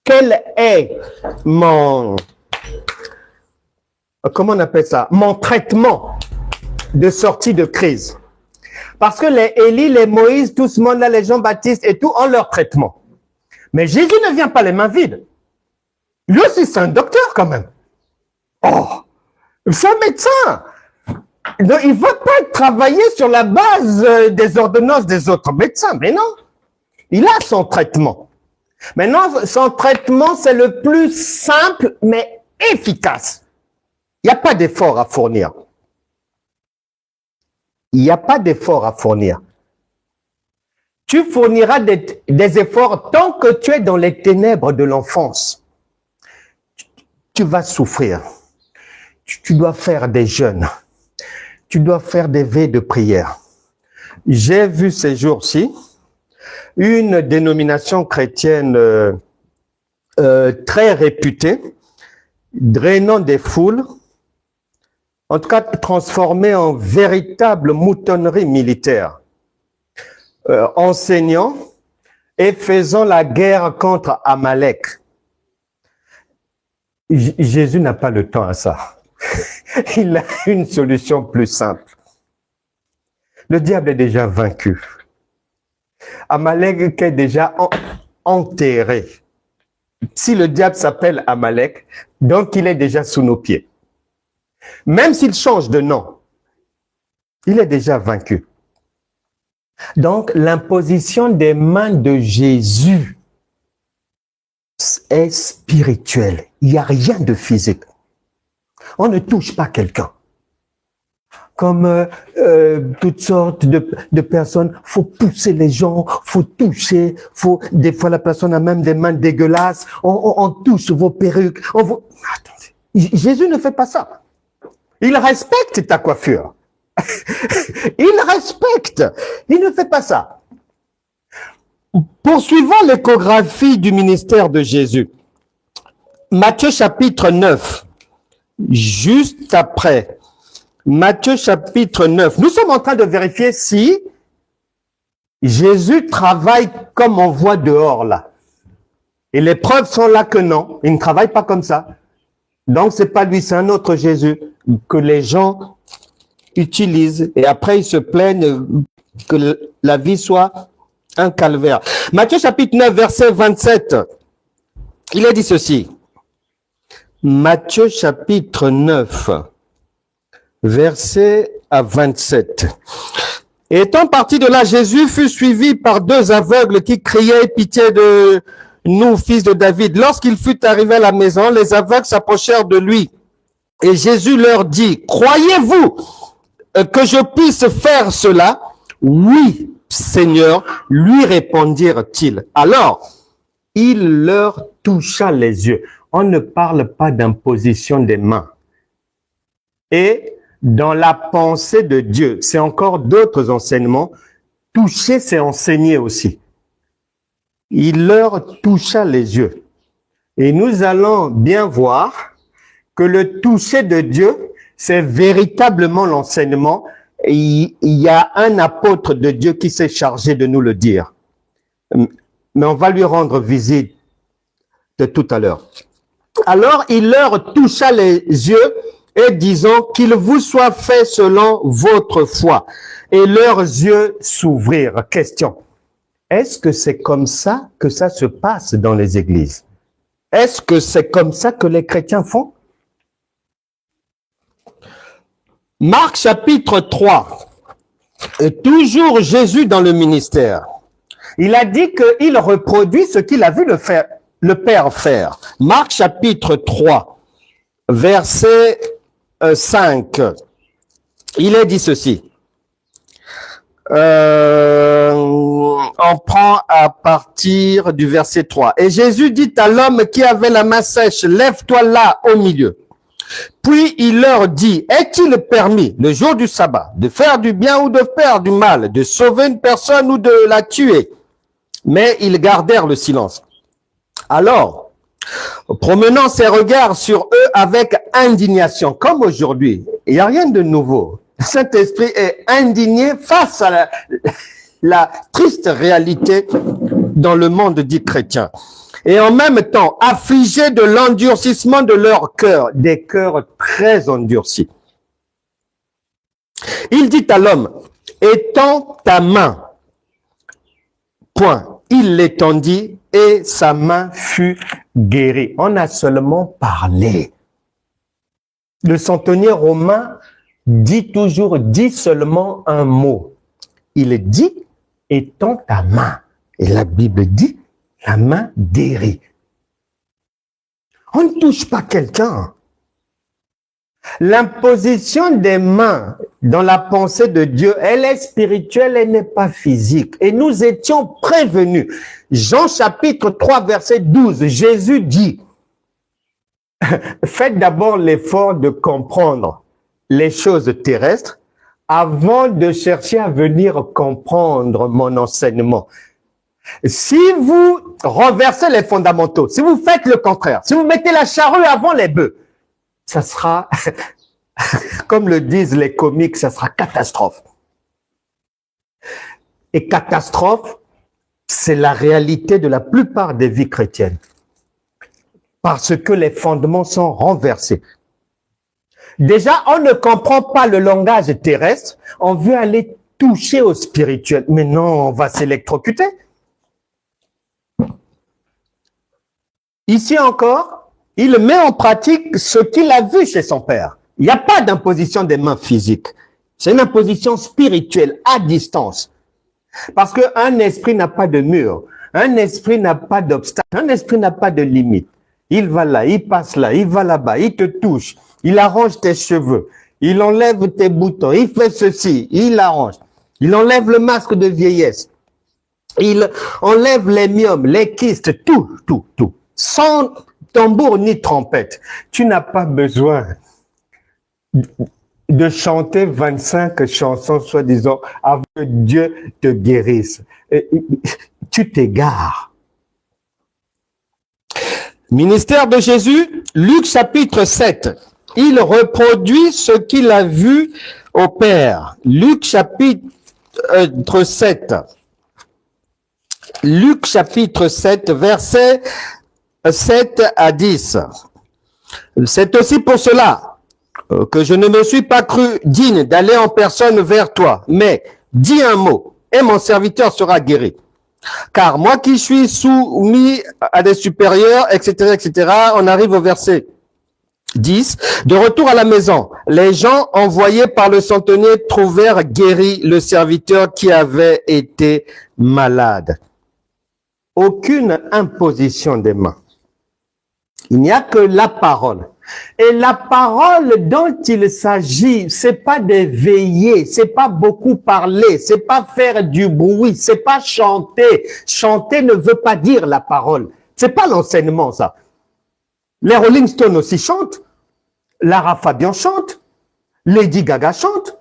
quel est mon, comment on appelle ça, mon traitement de sortie de crise. Parce que les Élie, les Moïse, tout ce monde-là, les Jean-Baptiste et tout ont leur traitement. Mais Jésus ne vient pas les mains vides. Lui aussi, c'est un docteur quand même. Oh, c'est un médecin. Donc, il ne va pas travailler sur la base des ordonnances des autres médecins, mais non. Il a son traitement. Maintenant, son traitement, c'est le plus simple, mais efficace. Il n'y a pas d'effort à fournir. Il n'y a pas d'effort à fournir. Tu fourniras des efforts tant que tu es dans les ténèbres de l'enfance. Tu vas souffrir. Tu dois faire des jeûnes. Tu dois faire des veilles de prière. J'ai vu ces jours-ci une dénomination chrétienne très réputée, drainant des foules, en tout cas transformée en véritable moutonnerie militaire, enseignant et faisant la guerre contre Amalek. Jésus n'a pas le temps à ça. Il a une solution plus simple. Le diable est déjà vaincu. Amalek est déjà enterré. Si le diable s'appelle Amalek, donc il est déjà sous nos pieds. Même s'il change de nom, il est déjà vaincu. Donc l'imposition des mains de Jésus est spirituelle. Il n'y a rien de physique. On ne touche pas quelqu'un. Comme toutes sortes de personnes, faut pousser les gens, faut toucher, des fois la personne a même des mains dégueulasses, on touche vos perruques. Attendez, Jésus ne fait pas ça. Il respecte ta coiffure. Il respecte. Il ne fait pas ça. Poursuivons l'échographie du ministère de Jésus. Matthieu chapitre 9. Juste après, Matthieu chapitre 9. Nous sommes en train de vérifier si Jésus travaille comme on voit dehors là. Et les preuves sont là que non, il ne travaille pas comme ça. Donc c'est pas lui, c'est un autre Jésus que les gens utilisent et après ils se plaignent que la vie soit un calvaire. Matthieu chapitre 9 verset 27. Il a dit ceci. Matthieu chapitre 9, verset à 27. Étant parti de là, Jésus fut suivi par deux aveugles qui criaient « Pitié de nous, fils de David ». Lorsqu'il fut arrivé à la maison, les aveugles s'approchèrent de lui. Et Jésus leur dit « Croyez-vous que je puisse faire cela ?» « Oui, Seigneur, lui répondirent-ils. Alors, il leur toucha les yeux. On ne parle pas d'imposition des mains. Et dans la pensée de Dieu, c'est encore d'autres enseignements. Toucher, c'est enseigner aussi. Il leur toucha les yeux. Et nous allons bien voir que le toucher de Dieu, c'est véritablement l'enseignement. Il y a un apôtre de Dieu qui s'est chargé de nous le dire. Mais on va lui rendre visite de tout à l'heure. Alors, il leur toucha les yeux et disant qu'il vous soit fait selon votre foi. Et leurs yeux s'ouvrirent. Question. Est-ce que c'est comme ça que ça se passe dans les églises? Est-ce que c'est comme ça que les chrétiens font? Marc chapitre 3. Toujours Jésus dans le ministère. Il a dit qu'il reproduit ce qu'il a vu le Père faire. Marc chapitre 3, verset 5. Il est dit ceci. On prend à partir du verset 3. Et Jésus dit à l'homme qui avait la main sèche, lève-toi là au milieu. Puis il leur dit, est-il permis, le jour du sabbat, de faire du bien ou de faire du mal, de sauver une personne ou de la tuer? Mais ils gardèrent le silence. Alors, promenant ses regards sur eux avec indignation, comme aujourd'hui, il n'y a rien de nouveau. Le Saint-Esprit est indigné face à la triste réalité dans le monde dit chrétien. Et en même temps, affligé de l'endurcissement de leur cœur, des cœurs très endurcis. Il dit à l'homme, étends ta main. Point. Il l'étendit et sa main fut guérie. On a seulement parlé. Le centenier romain dit seulement un mot. Il dit, étends ta main. Et la Bible dit, la main guérit. On ne touche pas quelqu'un. L'imposition des mains dans la pensée de Dieu, elle est spirituelle, elle n'est pas physique. Et nous étions prévenus. Jean chapitre 3, verset 12, Jésus dit, faites d'abord l'effort de comprendre les choses terrestres avant de chercher à venir comprendre mon enseignement. Si vous renversez les fondamentaux, si vous faites le contraire, si vous mettez la charrue avant les bœufs, ça sera, comme le disent les comiques, ça sera catastrophe. Et catastrophe, c'est la réalité de la plupart des vies chrétiennes. Parce que les fondements sont renversés. Déjà, on ne comprend pas le langage terrestre, on veut aller toucher au spirituel. Mais non, on va s'électrocuter. Ici encore, il met en pratique ce qu'il a vu chez son père. Il n'y a pas d'imposition des mains physiques. C'est une imposition spirituelle à distance. Parce qu'un esprit n'a pas de mur. Un esprit n'a pas d'obstacle. Un esprit n'a pas de limite. Il va là, il passe là, il va là-bas, il te touche. Il arrange tes cheveux. Il enlève tes boutons. Il fait ceci, il arrange. Il enlève le masque de vieillesse. Il enlève les myomes, les kystes, tout. Sans tambour ni trompette. Tu n'as pas besoin de chanter 25 chansons, soi-disant, avant que Dieu te guérisse. Tu t'égares. Ministère de Jésus, Luc chapitre 7. Il reproduit ce qu'il a vu au Père. Luc chapitre 7. Luc chapitre 7, versets 7 à 10. C'est aussi pour cela que je ne me suis pas cru digne d'aller en personne vers toi, mais dis un mot et mon serviteur sera guéri. Car moi qui suis soumis à des supérieurs, etc., on arrive au verset 10. De retour à la maison, les gens envoyés par le centenier trouvèrent guéri le serviteur qui avait été malade. Aucune imposition des mains. Il n'y a que la parole. Et la parole dont il s'agit, c'est pas de veiller, c'est pas beaucoup parler, c'est pas faire du bruit, c'est pas chanter. Chanter ne veut pas dire la parole. C'est pas l'enseignement, ça. Les Rolling Stones aussi chantent. Lara Fabian chante. Lady Gaga chante.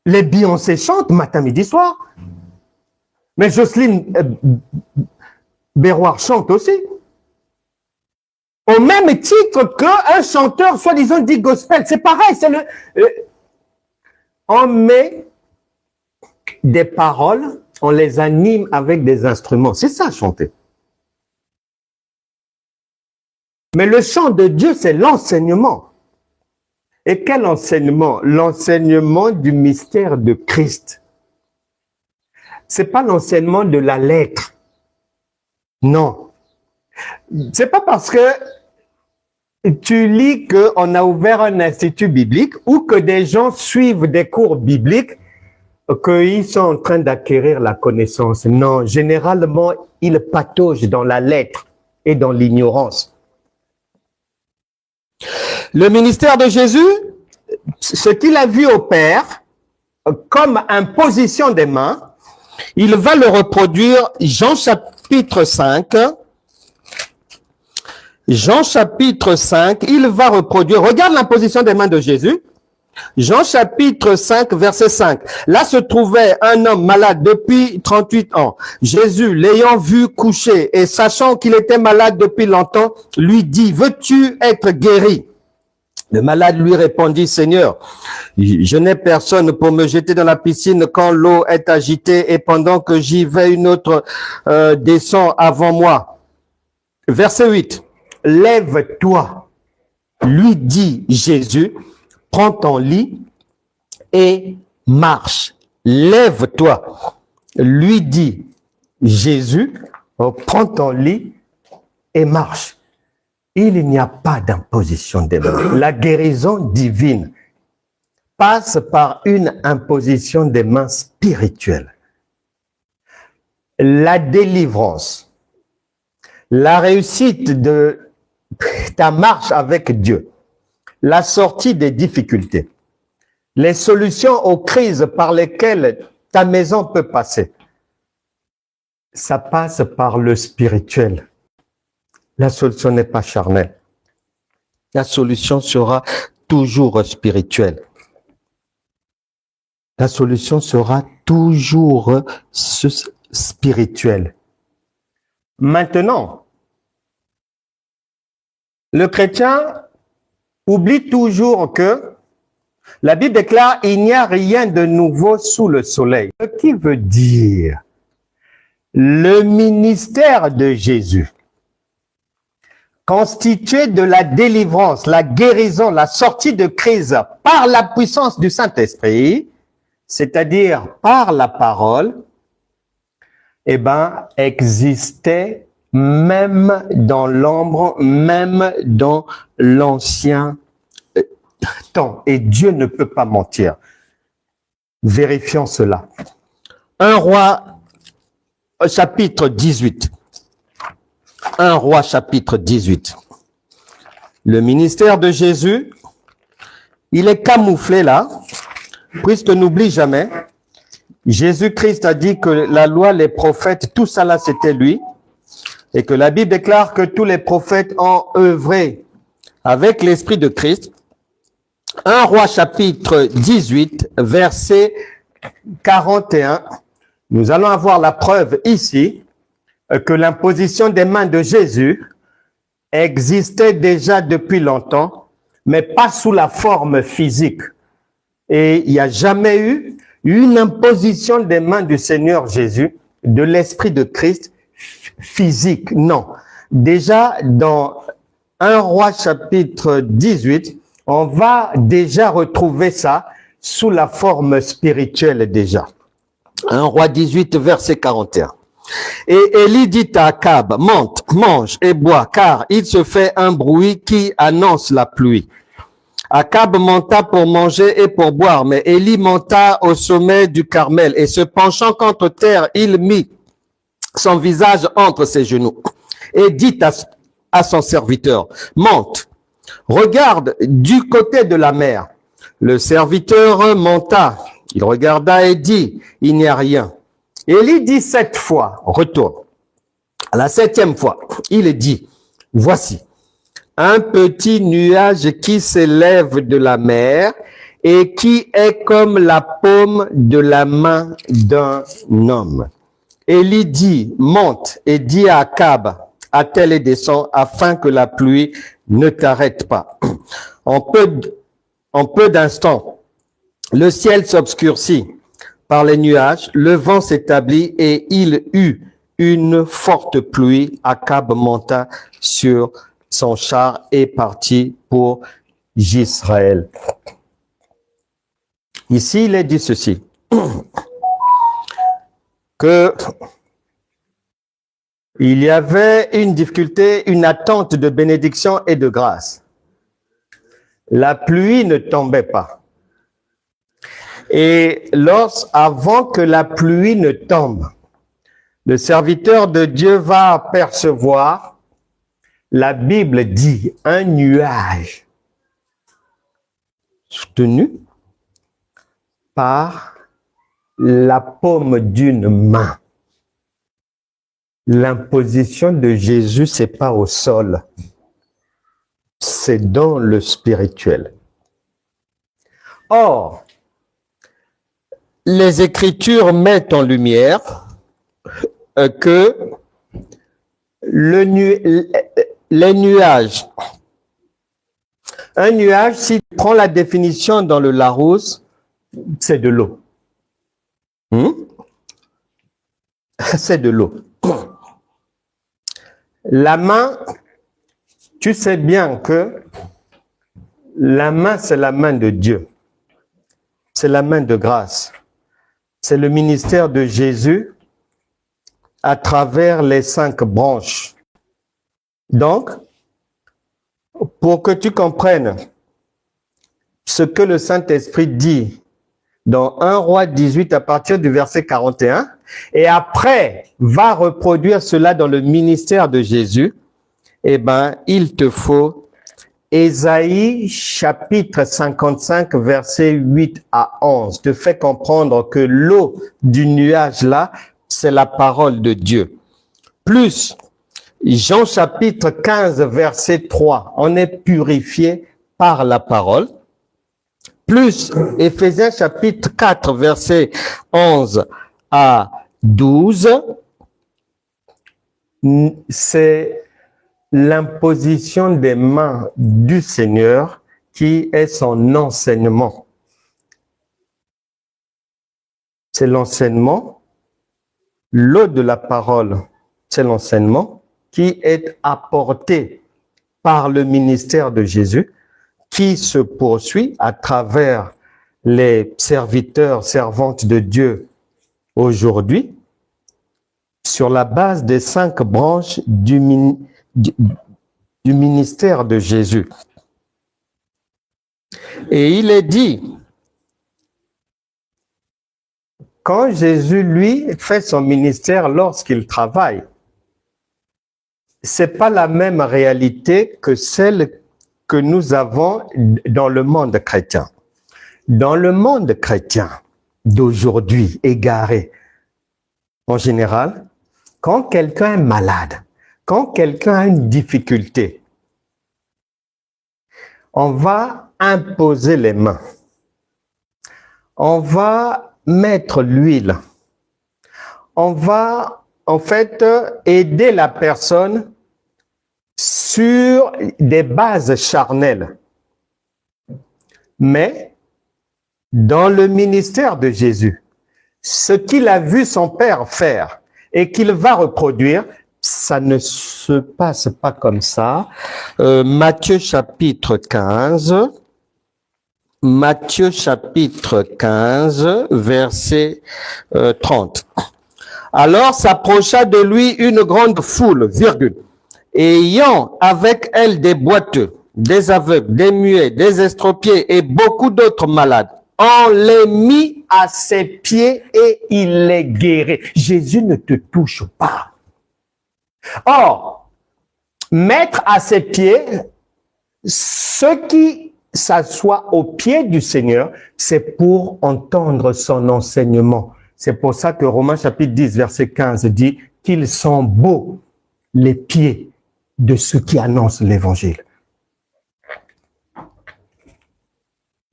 Les Beyoncé chantent matin, midi, soir. Mais Jocelyne Berroir chante aussi. Au même titre qu'un chanteur, soi-disant, dit gospel. C'est pareil, c'est on met des paroles, on les anime avec des instruments. C'est ça, chanter. Mais le chant de Dieu, c'est l'enseignement. Et quel enseignement? L'enseignement du mystère de Christ. C'est pas l'enseignement de la lettre. Non. C'est pas parce que tu lis qu'on a ouvert un institut biblique ou que des gens suivent des cours bibliques qu'ils sont en train d'acquérir la connaissance. Non, généralement, ils pataugent dans la lettre et dans l'ignorance. Le ministère de Jésus, ce qu'il a vu au Père, comme imposition des mains, il va le reproduire, Jean chapitre 5. Jean chapitre 5, il va reproduire, regarde l'imposition des mains de Jésus. Jean chapitre 5, verset 5. Là se trouvait un homme malade depuis 38 ans. Jésus, l'ayant vu coucher et sachant qu'il était malade depuis longtemps, lui dit, veux-tu être guéri? Le malade lui répondit, Seigneur, je n'ai personne pour me jeter dans la piscine quand l'eau est agitée et pendant que j'y vais, une autre descend avant moi. Verset 8. Lève-toi, lui dit Jésus, prends ton lit et marche. Lève-toi, lui dit Jésus, prends ton lit et marche. Il n'y a pas d'imposition des mains. La guérison divine passe par une imposition des mains spirituelles. La délivrance, la réussite de ta marche avec Dieu, la sortie des difficultés, les solutions aux crises par lesquelles ta maison peut passer, ça passe par le spirituel. La solution n'est pas charnelle. La solution sera toujours spirituelle. La solution sera toujours spirituelle. Maintenant, le chrétien oublie toujours que la Bible déclare il n'y a rien de nouveau sous le soleil. Ce qui veut dire le ministère de Jésus, constitué de la délivrance, la guérison, la sortie de crise par la puissance du Saint-Esprit, c'est-à-dire par la parole, existait même dans l'ombre, même dans l'ancien temps. Et Dieu ne peut pas mentir. Vérifions cela. 1 Roi, chapitre 18. 1 Roi, chapitre 18. Le ministère de Jésus, il est camouflé là, puisque n'oublie jamais, Jésus-Christ a dit que la loi, les prophètes, tout ça là, c'était lui. Et que la Bible déclare que tous les prophètes ont œuvré avec l'Esprit de Christ. 1 Roi chapitre 18, verset 41. Nous allons avoir la preuve ici que l'imposition des mains de Jésus existait déjà depuis longtemps, mais pas sous la forme physique. Et il n'y a jamais eu une imposition des mains du Seigneur Jésus, de l'Esprit de Christ, physique, non. Déjà, dans 1 Roi chapitre 18, on va déjà retrouver ça sous la forme spirituelle déjà. 1 Roi 18, verset 41. Et Élie dit à Akab, monte, mange et bois, car il se fait un bruit qui annonce la pluie. Akab monta pour manger et pour boire, mais Élie monta au sommet du Carmel et se penchant contre terre, il mit son visage entre ses genoux et dit à son serviteur, monte, regarde du côté de la mer. Le serviteur monta, il regarda et dit, il n'y a rien. Élie dit 7 fois, retourne. À la 7e fois, il dit, voici un petit nuage qui s'élève de la mer et qui est comme la paume de la main d'un homme. Élie dit, monte et dis à Akab, attelle et descend afin que la pluie ne t'arrête pas. En peu d'instants, le ciel s'obscurcit par les nuages, le vent s'établit et il eut une forte pluie. Akab monta sur son char et partit pour Jezreel. Ici, il est dit ceci, que il y avait une difficulté, une attente de bénédiction et de grâce. La pluie ne tombait pas. Et avant que la pluie ne tombe, le serviteur de Dieu va apercevoir, la Bible dit, un nuage soutenu par la paume d'une main. L'imposition de Jésus, c'est pas au sol. C'est dans le spirituel. Or, les Écritures mettent en lumière que les nuages, un nuage, si tu prends la définition dans le Larousse, c'est de l'eau. C'est de l'eau. La main, tu sais bien que la main, c'est la main de Dieu. C'est la main de grâce. C'est le ministère de Jésus à travers les 5 branches. Donc, pour que tu comprennes ce que le Saint-Esprit dit dans 1 Roi 18 à partir du verset 41, et après va reproduire cela dans le ministère de Jésus, eh bien, il te faut Ésaïe chapitre 55 verset 8 à 11 te fait comprendre que l'eau du nuage là, c'est la parole de Dieu. Plus Jean chapitre 15 verset 3, on est purifié par la parole. Plus Éphésiens chapitre 4 verset 11 à 12, c'est l'imposition des mains du Seigneur qui est son enseignement. C'est l'enseignement, l'eau de la parole, c'est l'enseignement qui est apporté par le ministère de Jésus, qui se poursuit à travers les serviteurs, servantes de Dieu aujourd'hui, sur la base des 5 branches du ministère de Jésus. Et il est dit, quand Jésus, lui, fait son ministère lorsqu'il travaille, c'est pas la même réalité que celle que nous avons dans le monde chrétien. Dans le monde chrétien d'aujourd'hui, égaré, en général, quand quelqu'un est malade, quand quelqu'un a une difficulté, on va imposer les mains. On va mettre l'huile. On va, en fait, aider la personne sur des bases charnelles. Mais, dans le ministère de Jésus, ce qu'il a vu son Père faire et qu'il va reproduire, ça ne se passe pas comme ça. Matthieu chapitre 15, verset 30. Alors s'approcha de lui une grande foule, virgule, ayant avec elle des boiteux, des aveugles, des muets, des estropiés et beaucoup d'autres malades. On les mit à ses pieds et il les guérit. Jésus ne te touche pas. Or, mettre à ses pieds, ceux qui s'assoient aux pieds du Seigneur, c'est pour entendre son enseignement. C'est pour ça que Romains chapitre 10, verset 15 dit qu'ils sont beaux les pieds de ceux qui annoncent l'évangile.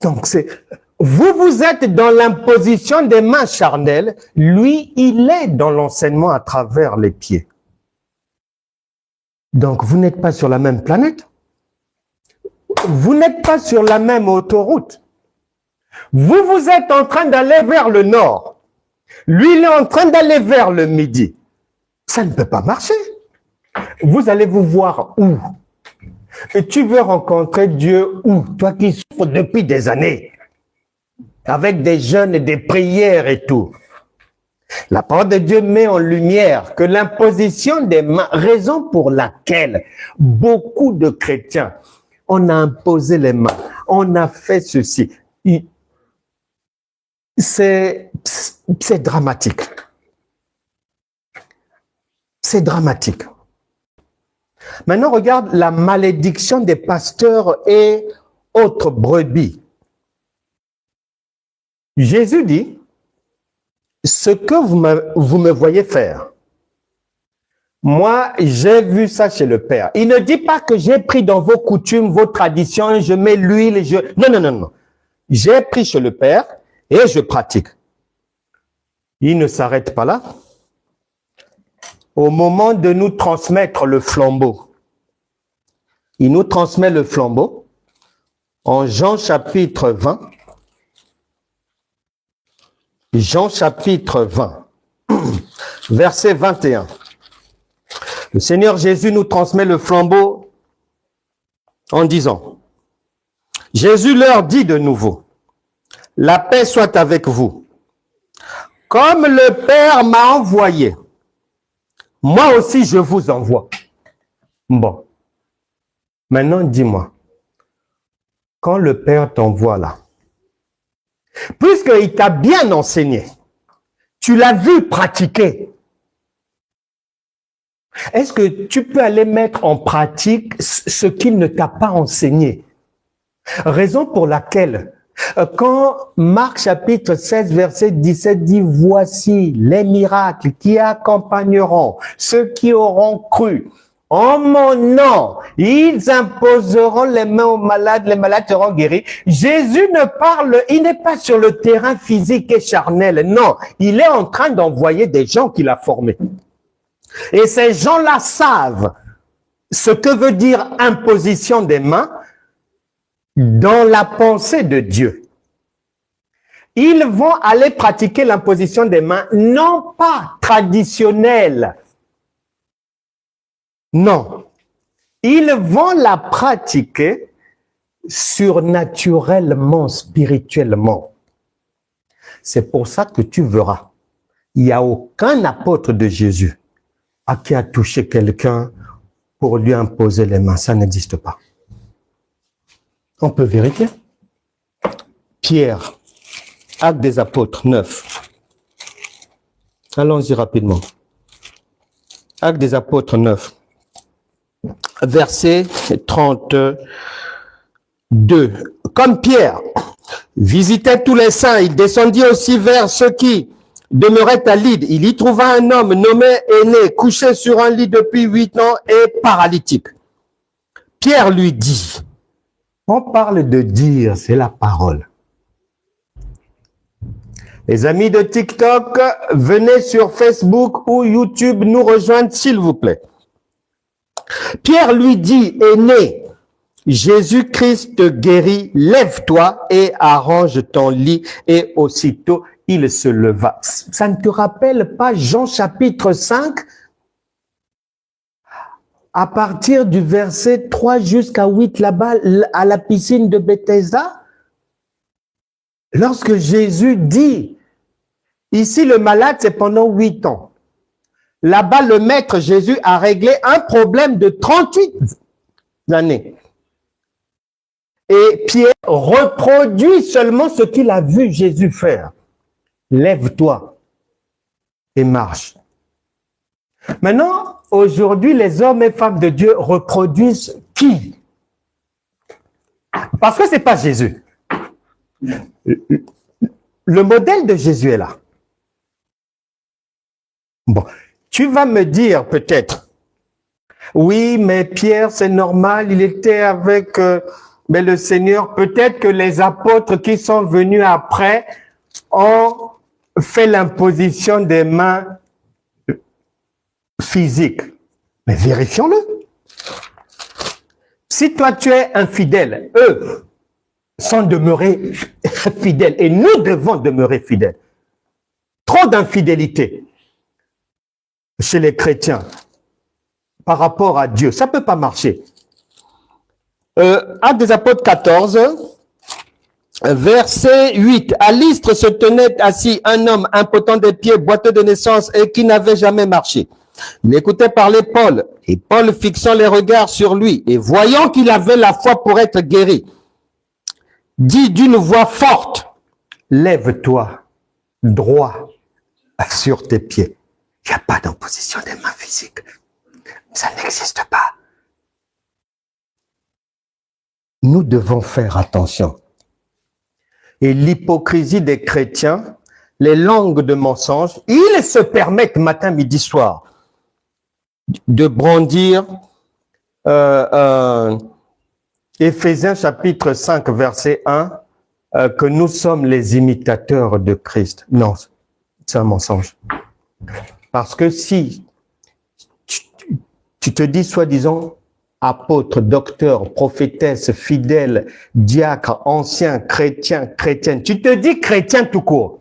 Donc, vous êtes dans l'imposition des mains charnelles, lui, il est dans l'enseignement à travers les pieds. Donc, vous n'êtes pas sur la même planète. Vous n'êtes pas sur la même autoroute. Vous êtes en train d'aller vers le nord. Lui, il est en train d'aller vers le midi. Ça ne peut pas marcher. Vous allez vous voir où? Et tu veux rencontrer Dieu où? Toi qui souffres depuis des années, avec des jeûnes et des prières et tout. La parole de Dieu met en lumière que l'imposition des mains, raison pour laquelle beaucoup de chrétiens, on a imposé les mains, on a fait ceci. C'est dramatique. C'est dramatique. Maintenant, regarde la malédiction des pasteurs et autres brebis. Jésus dit, ce que vous me voyez faire, moi, j'ai vu ça chez le Père. Il ne dit pas que j'ai pris dans vos coutumes, vos traditions, je mets l'huile, Non, non, non, non. J'ai pris chez le Père et je pratique. Il ne s'arrête pas là. Au moment de nous transmettre le flambeau, il nous transmet le flambeau en Jean chapitre 20. Jean chapitre 20, verset 21. Le Seigneur Jésus nous transmet le flambeau en disant, Jésus leur dit de nouveau, la paix soit avec vous. Comme le Père m'a envoyé, moi aussi je vous envoie. Bon, maintenant dis-moi, quand le Père t'envoie là, puisqu'il t'a bien enseigné, tu l'as vu pratiquer, est-ce que tu peux aller mettre en pratique ce qu'il ne t'a pas enseigné? Raison pour laquelle, quand Marc chapitre 16 verset 17 dit « Voici les miracles qui accompagneront ceux qui auront cru. En mon nom, ils imposeront les mains aux malades, les malades seront guéris. » Jésus ne parle, il n'est pas sur le terrain physique et charnel. Non, il est en train d'envoyer des gens qu'il a formés. Et ces gens-là savent ce que veut dire imposition des mains dans la pensée de Dieu. Ils vont aller pratiquer l'imposition des mains, non pas traditionnelle. Non. Ils vont la pratiquer surnaturellement, spirituellement. C'est pour ça que tu verras, il n'y a aucun apôtre de Jésus à qui a touché quelqu'un pour lui imposer les mains. Ça n'existe pas. On peut vérifier. Pierre, Actes des Apôtres 9. Allons-y rapidement. Actes des Apôtres 9. Verset 32. Comme Pierre visitait tous les saints, il descendit aussi vers ceux qui demeurait à Lydde. Il y trouva un homme nommé Aîné, couché sur un lit depuis 8 ans et paralytique. Pierre lui dit, on parle de dire, c'est la parole. Les amis de TikTok, venez sur Facebook ou YouTube nous rejoindre s'il vous plaît. Pierre lui dit, Aîné, Jésus-Christ te guérit, lève-toi et arrange ton lit. Et aussitôt, il se leva. Ça ne te rappelle pas Jean chapitre 5? À partir du verset 3 jusqu'à 8 là-bas, à la piscine de Bethesda? Lorsque Jésus dit, ici le malade c'est pendant 8 ans. Là-bas, le maître Jésus a réglé un problème de 38 années. Et Pierre reproduit seulement ce qu'il a vu Jésus faire. Lève-toi et marche. Maintenant, aujourd'hui, les hommes et femmes de Dieu reproduisent qui? Parce que ce n'est pas Jésus. Le modèle de Jésus est là. Bon, tu vas me dire peut-être, oui, mais Pierre, c'est normal, il était avec mais le Seigneur. Peut-être que les apôtres qui sont venus après ont fait l'imposition des mains physiques. Mais vérifions-le. Si toi tu es infidèle, eux sont demeurés fidèles et nous devons demeurer fidèles. Trop d'infidélité chez les chrétiens par rapport à Dieu, ça ne peut pas marcher. Actes des Apôtres 14, verset 8. À Lystre se tenait assis un homme impotent des pieds, boiteux de naissance et qui n'avait jamais marché. Il écoutait parler Paul, et Paul fixant les regards sur lui et voyant qu'il avait la foi pour être guéri, dit d'une voix forte, lève-toi droit sur tes pieds. Il n'y a pas d'imposition des mains physiques. Ça n'existe pas. Nous devons faire attention. Et l'hypocrisie des chrétiens, les langues de mensonges, ils se permettent matin, midi, soir de brandir Éphésiens chapitre 5, verset 1, que nous sommes les imitateurs de Christ. Non, c'est un mensonge. Parce que si tu te dis soi-disant apôtre, docteur, prophétesse, fidèle, diacre, ancien, chrétien, chrétienne, tu te dis chrétien tout court,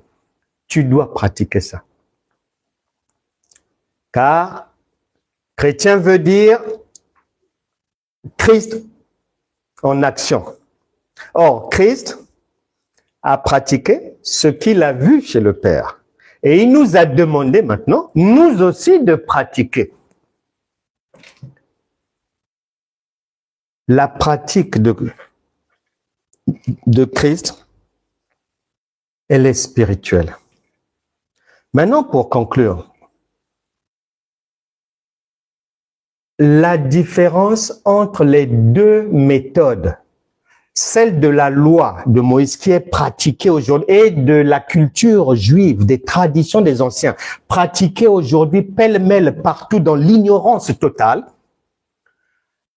tu dois pratiquer ça. Car chrétien veut dire Christ en action. Or, Christ a pratiqué ce qu'il a vu chez le Père. Et il nous a demandé maintenant, nous aussi, de pratiquer. La pratique de Christ, elle est spirituelle. Maintenant, pour conclure, la différence entre les deux méthodes, celle de la loi de Moïse qui est pratiquée aujourd'hui et de la culture juive, des traditions des anciens, pratiquées aujourd'hui pêle-mêle partout dans l'ignorance totale,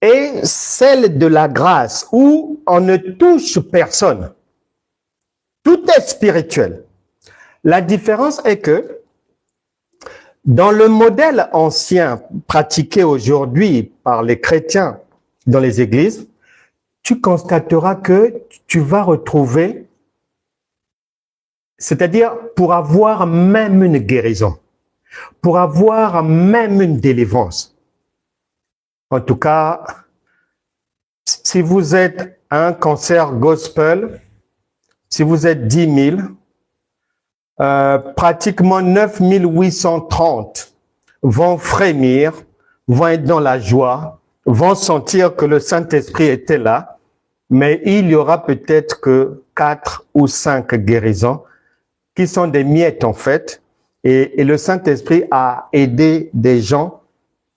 et celle de la grâce où on ne touche personne. Tout est spirituel. La différence est que dans le modèle ancien pratiqué aujourd'hui par les chrétiens dans les églises, tu constateras que tu vas retrouver, c'est-à-dire pour avoir même une guérison, pour avoir même une délivrance. En tout cas, si vous êtes un concert gospel, si vous êtes 10 000, pratiquement 9 830 vont frémir, vont être dans la joie, vont sentir que le Saint-Esprit était là, mais il y aura peut-être que 4 ou 5 guérisons qui sont des miettes en fait, et le Saint-Esprit a aidé des gens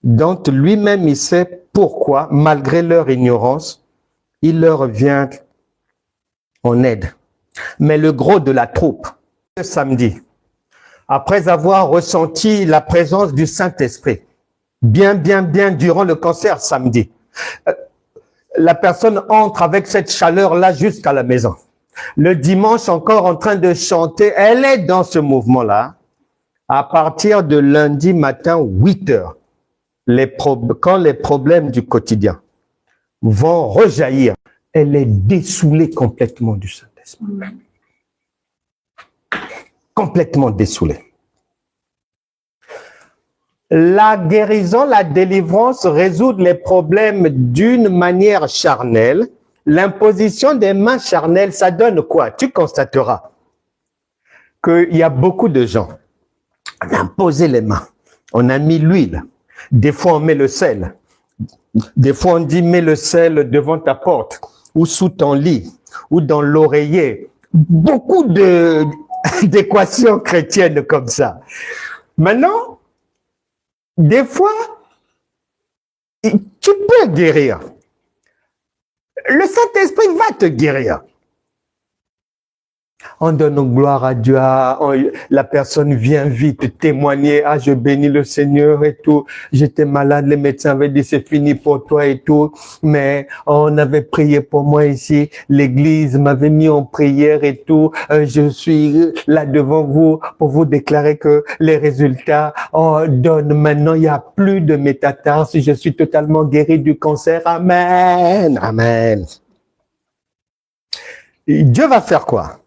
dont lui-même il sait pourquoi, malgré leur ignorance, il leur vient en aide. Mais le gros de la troupe, ce samedi, après avoir ressenti la présence du Saint-Esprit, bien durant le concert samedi, la personne entre avec cette chaleur-là jusqu'à la maison. Le dimanche, encore en train de chanter, elle est dans ce mouvement-là. À partir de lundi matin, 8 heures, quand les problèmes du quotidien vont rejaillir, elle est dessoulée complètement du Saint-Esprit. Complètement dessoulée. La guérison, la délivrance résout les problèmes d'une manière charnelle. L'imposition des mains charnelles, ça donne quoi? Tu constateras qu'il y a beaucoup de gens. On a imposé les mains, on a mis l'huile. Des fois, on met le sel. Des fois, on dit, mets le sel devant ta porte, ou sous ton lit, ou dans l'oreiller. Beaucoup d'équations chrétiennes comme ça. Maintenant, des fois, tu peux guérir. Le Saint-Esprit va te guérir. On donne gloire à Dieu, la personne vient vite témoigner, ah je bénis le Seigneur et tout, j'étais malade, les médecins avaient dit c'est fini pour toi et tout, mais on avait prié pour moi ici, l'église m'avait mis en prière et tout, je suis là devant vous pour vous déclarer que les résultats donnent maintenant, il n'y a plus de métatarse, je suis totalement guéri du cancer, amen, amen. Et Dieu va faire quoi?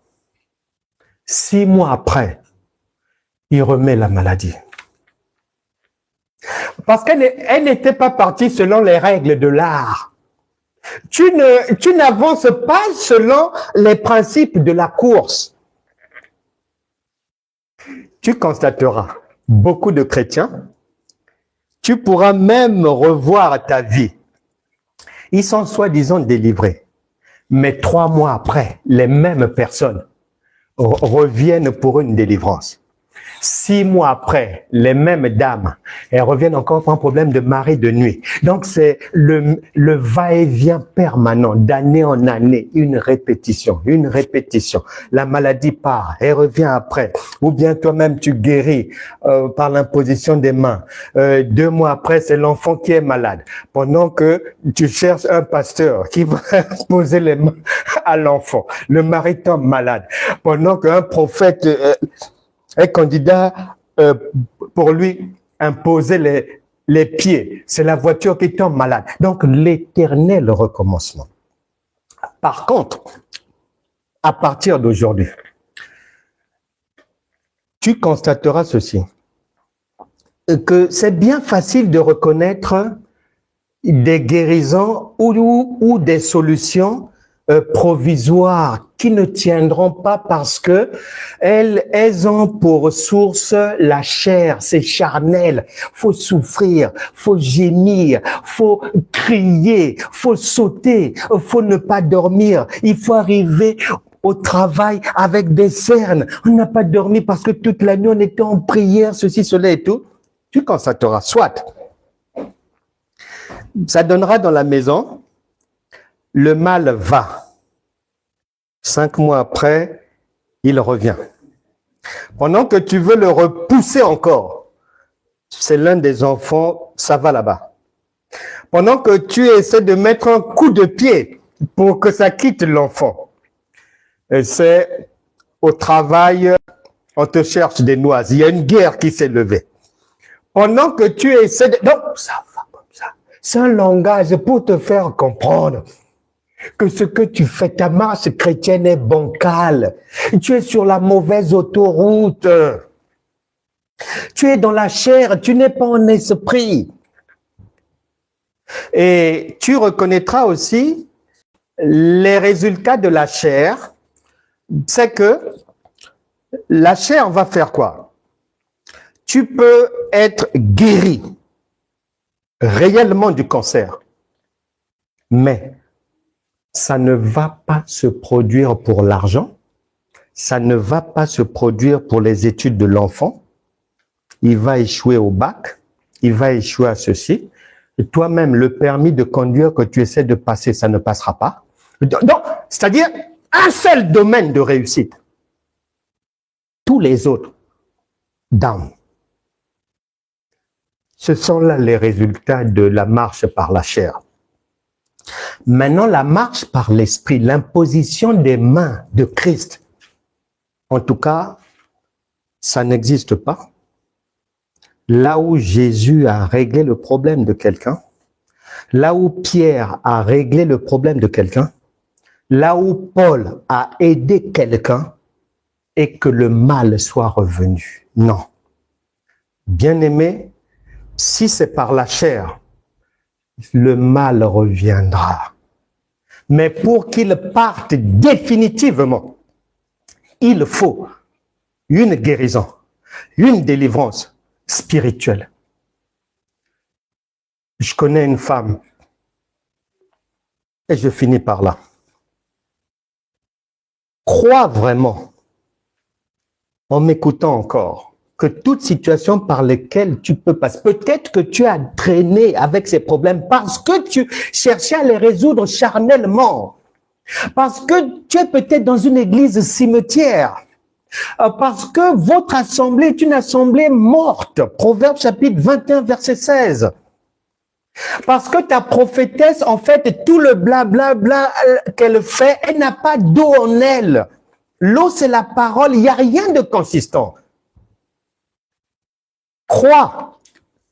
6 mois après, il remet la maladie. Parce qu'elle n'était pas partie selon les règles de l'art. Tu n'avances pas selon les principes de la course. Tu constateras beaucoup de chrétiens, tu pourras même revoir ta vie. Ils sont soi-disant délivrés. Mais 3 mois après, les mêmes personnes reviennent pour une délivrance. 6 mois après, les mêmes dames, elles reviennent encore pour un problème de mari de nuit. Donc, c'est le va-et-vient permanent, d'année en année, une répétition. La maladie part, elle revient après. Ou bien toi-même, tu guéris par l'imposition des mains. 2 mois après, c'est l'enfant qui est malade. Pendant que tu cherches un pasteur qui va poser les mains à l'enfant. Le mari tombe malade. Pendant qu'un prophète est candidat pour lui imposer les pieds. C'est la voiture qui tombe malade. Donc, l'éternel recommencement. Par contre, à partir d'aujourd'hui, tu constateras ceci, que c'est bien facile de reconnaître des guérisons ou des solutions provisoires qui ne tiendront pas parce que elles ont pour source la chair, c'est charnel. Faut souffrir, faut gémir, faut crier, faut sauter, faut ne pas dormir. Il faut arriver au travail avec des cernes. On n'a pas dormi parce que toute la nuit on était en prière, ceci, cela et tout. Tu constateras, soit ça donnera dans la maison, le mal va. 5 mois après, il revient. Pendant que tu veux le repousser encore, c'est l'un des enfants, ça va là-bas. Pendant que tu essaies de mettre un coup de pied pour que ça quitte l'enfant, c'est au travail, on te cherche des noises. Il y a une guerre qui s'est levée. Pendant que tu essaies de... Non, ça va comme ça. C'est un langage pour te faire comprendre que ce que tu fais, ta marche chrétienne est bancale. Tu es sur la mauvaise autoroute. Tu es dans la chair, tu n'es pas en esprit. Et tu reconnaîtras aussi les résultats de la chair, c'est que la chair va faire quoi? Tu peux être guéri réellement du cancer, mais ça ne va pas se produire pour l'argent, ça ne va pas se produire pour les études de l'enfant, il va échouer au bac, il va échouer à ceci, et toi-même, le permis de conduire que tu essaies de passer, ça ne passera pas. Donc, c'est-à-dire un seul domaine de réussite. Tous les autres, down. Ce sont là les résultats de la marche par la chair. Maintenant, la marche par l'esprit, l'imposition des mains de Christ, en tout cas, ça n'existe pas. Là où Jésus a réglé le problème de quelqu'un, là où Pierre a réglé le problème de quelqu'un, là où Paul a aidé quelqu'un et que le mal soit revenu. Non. Bien-aimé, si c'est par la chair, le mal reviendra. Mais pour qu'il parte définitivement, il faut une guérison, une délivrance spirituelle. Je connais une femme, et je finis par là. Crois vraiment, en m'écoutant encore, que toute situation par laquelle tu peux passer, peut-être que tu as traîné avec ces problèmes parce que tu cherchais à les résoudre charnellement, parce que tu es peut-être dans une église cimetière, parce que votre assemblée est une assemblée morte, Proverbe chapitre 21, verset 16. Parce que ta prophétesse, en fait, tout le blablabla qu'elle fait, elle n'a pas d'eau en elle. L'eau, c'est la parole, il n'y a rien de consistant. Crois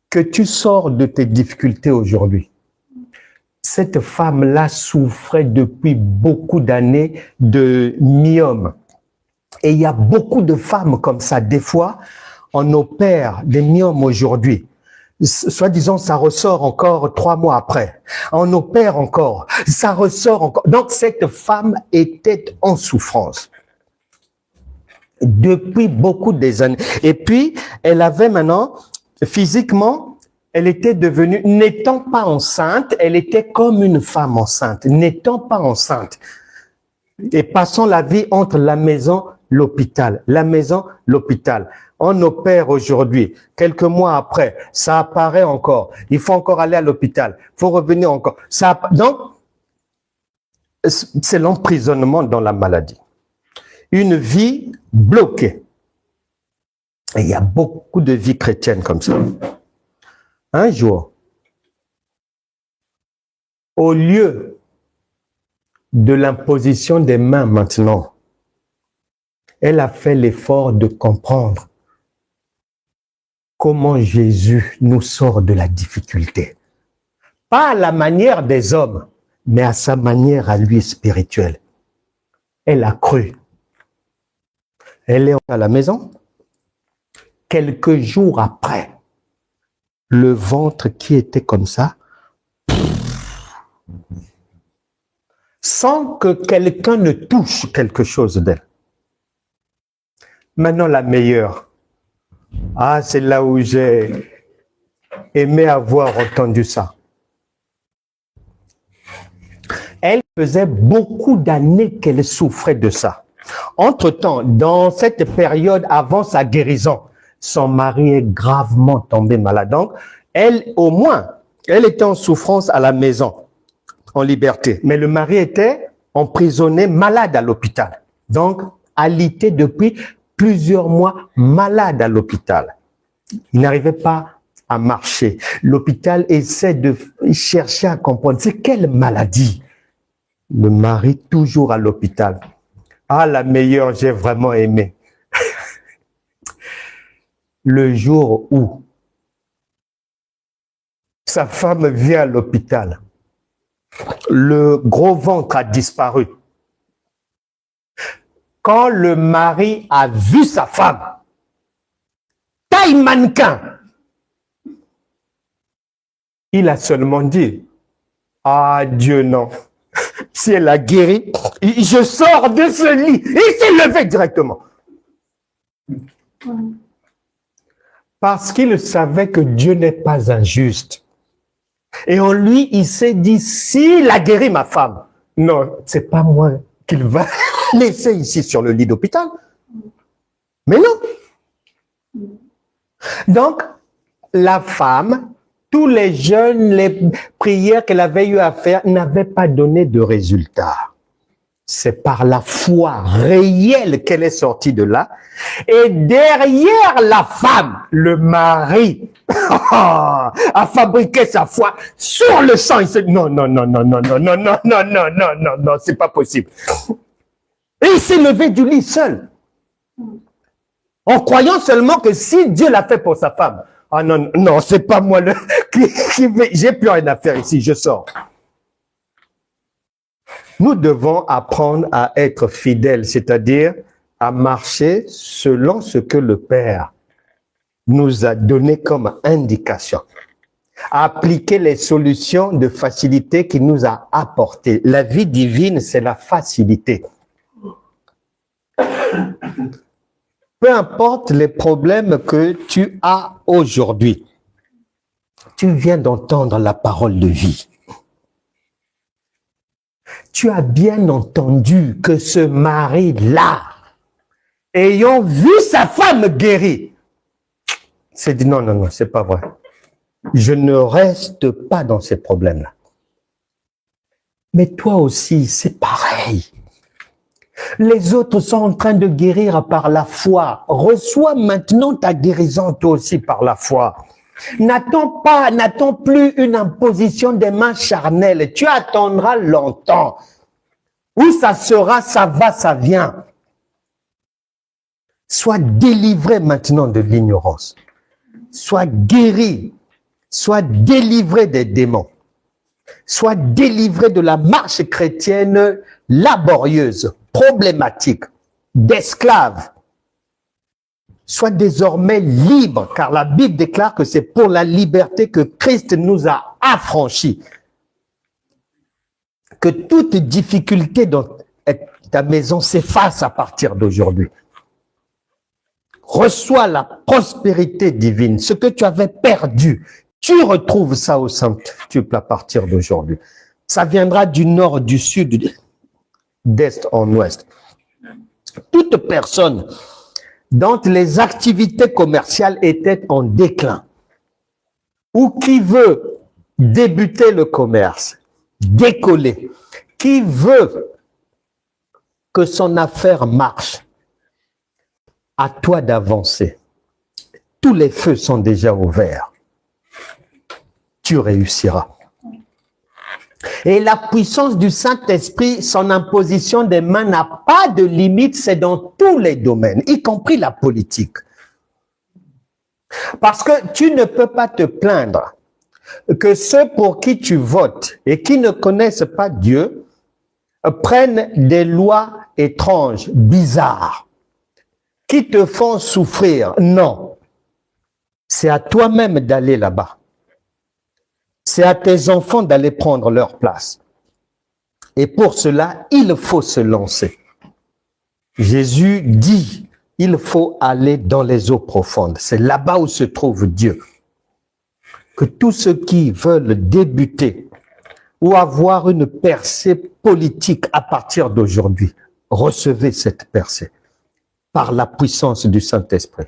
que tu sors de tes difficultés aujourd'hui. Cette femme-là souffrait depuis beaucoup d'années de myome. Et il y a beaucoup de femmes comme ça. Des fois, on opère des myomes aujourd'hui. Soi-disant, ça ressort encore 3 mois après. On opère encore, ça ressort encore. Donc, cette femme était en souffrance depuis beaucoup des années. Et puis, elle avait maintenant, physiquement, elle était devenue, n'étant pas enceinte, elle était comme une femme enceinte, n'étant pas enceinte. Et passant la vie entre la maison, l'hôpital, la maison, l'hôpital. On opère aujourd'hui. Quelques mois après, ça apparaît encore. Il faut encore aller à l'hôpital. Il faut revenir encore. Donc, c'est l'emprisonnement dans la maladie. Une vie bloquée. Et il y a beaucoup de vies chrétiennes comme ça. Un jour, au lieu de l'imposition des mains maintenant, elle a fait l'effort de comprendre comment Jésus nous sort de la difficulté. Pas à la manière des hommes, mais à sa manière à lui spirituelle. Elle a cru. Elle est à la maison. Quelques jours après, le ventre qui était comme ça, sans que quelqu'un ne touche quelque chose d'elle. Maintenant, la meilleure. Ah, c'est là où j'ai aimé avoir entendu ça. Elle faisait beaucoup d'années qu'elle souffrait de ça. Entre-temps, dans cette période avant sa guérison, son mari est gravement tombé malade. Donc, elle, au moins, elle était en souffrance à la maison, en liberté. Mais le mari était emprisonné, malade à l'hôpital. Donc, alité depuis plusieurs mois, malade à l'hôpital. Il n'arrivait pas à marcher. L'hôpital essaie de chercher à comprendre. C'est quelle maladie? Le mari toujours à l'hôpital. Ah, la meilleure, j'ai vraiment aimé. Le jour où sa femme vient à l'hôpital, le gros ventre a disparu. Quand le mari a vu sa femme, taille mannequin, il a seulement dit, ah Dieu non, si elle a guéri, je sors de ce lit. Il s'est levé directement. Parce qu'il savait que Dieu n'est pas injuste. Et en lui, il s'est dit, s'il a guéri ma femme, non, c'est pas moi qu'il va laisser ici sur le lit d'hôpital. Mais non. Donc, la femme, tous les jeûnes, les prières qu'elle avait eu à faire n'avaient pas donné de résultat. C'est par la foi réelle qu'elle est sortie de là. Et derrière la femme, le mari a fabriqué sa foi sur le sang. Il se dit non, non, non, non, non, non, non, non, non, non, non, non, non, c'est pas possible. Et il s'est levé du lit seul. En croyant seulement que si Dieu l'a fait pour sa femme, ah non, non, c'est pas moi j'ai plus rien à faire ici, je sors. Nous devons apprendre à être fidèles, c'est-à-dire à marcher selon ce que le Père nous a donné comme indication. À appliquer les solutions de facilité qu'il nous a apportées. La vie divine, c'est la facilité. Peu importe les problèmes que tu as aujourd'hui, tu viens d'entendre la parole de vie. Tu as bien entendu que ce mari-là, ayant vu sa femme guérie, s'est dit non, non, non, c'est pas vrai. Je ne reste pas dans ces problèmes-là. Mais toi aussi, c'est pareil. Les autres sont en train de guérir par la foi. Reçois maintenant ta guérison toi aussi par la foi. N'attends plus une imposition des mains charnelles. Tu attendras longtemps. Où ça sera, ça va, ça vient. Sois délivré maintenant de l'ignorance. Sois guéri. Sois délivré des démons. Sois délivré de la marche chrétienne laborieuse, problématique, d'esclave. Sois désormais libre, car la Bible déclare que c'est pour la liberté que Christ nous a affranchis. Que toute difficulté dans ta maison s'efface à partir d'aujourd'hui. Reçois la prospérité divine, ce que tu avais perdu. Tu retrouves ça au centuple à partir d'aujourd'hui. Ça viendra du nord, du sud, d'est en ouest. Toute personne dont les activités commerciales étaient en déclin, ou qui veut débuter le commerce, décoller, qui veut que son affaire marche, à toi d'avancer. Tous les feux sont déjà ouverts. Tu réussiras. Et la puissance du Saint-Esprit, son imposition des mains n'a pas de limite, c'est dans tous les domaines, y compris la politique. Parce que tu ne peux pas te plaindre que ceux pour qui tu votes et qui ne connaissent pas Dieu prennent des lois étranges, bizarres, qui te font souffrir. Non, c'est à toi-même d'aller là-bas. C'est à tes enfants d'aller prendre leur place. Et pour cela, il faut se lancer. Jésus dit, il faut aller dans les eaux profondes. C'est là-bas où se trouve Dieu. Que tous ceux qui veulent débuter ou avoir une percée politique à partir d'aujourd'hui, recevez cette percée par la puissance du Saint-Esprit.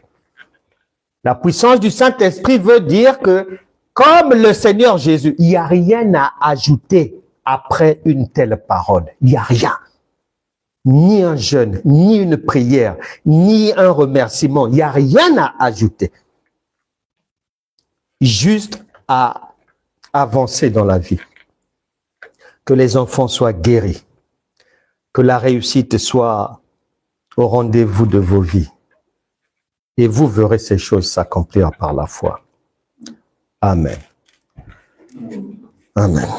La puissance du Saint-Esprit veut dire que comme le Seigneur Jésus, il n'y a rien à ajouter après une telle parole. Il n'y a rien. Ni un jeûne, ni une prière, ni un remerciement. Il n'y a rien à ajouter. Juste à avancer dans la vie. Que les enfants soient guéris. Que la réussite soit au rendez-vous de vos vies. Et vous verrez ces choses s'accomplir par la foi. Amen. Amen.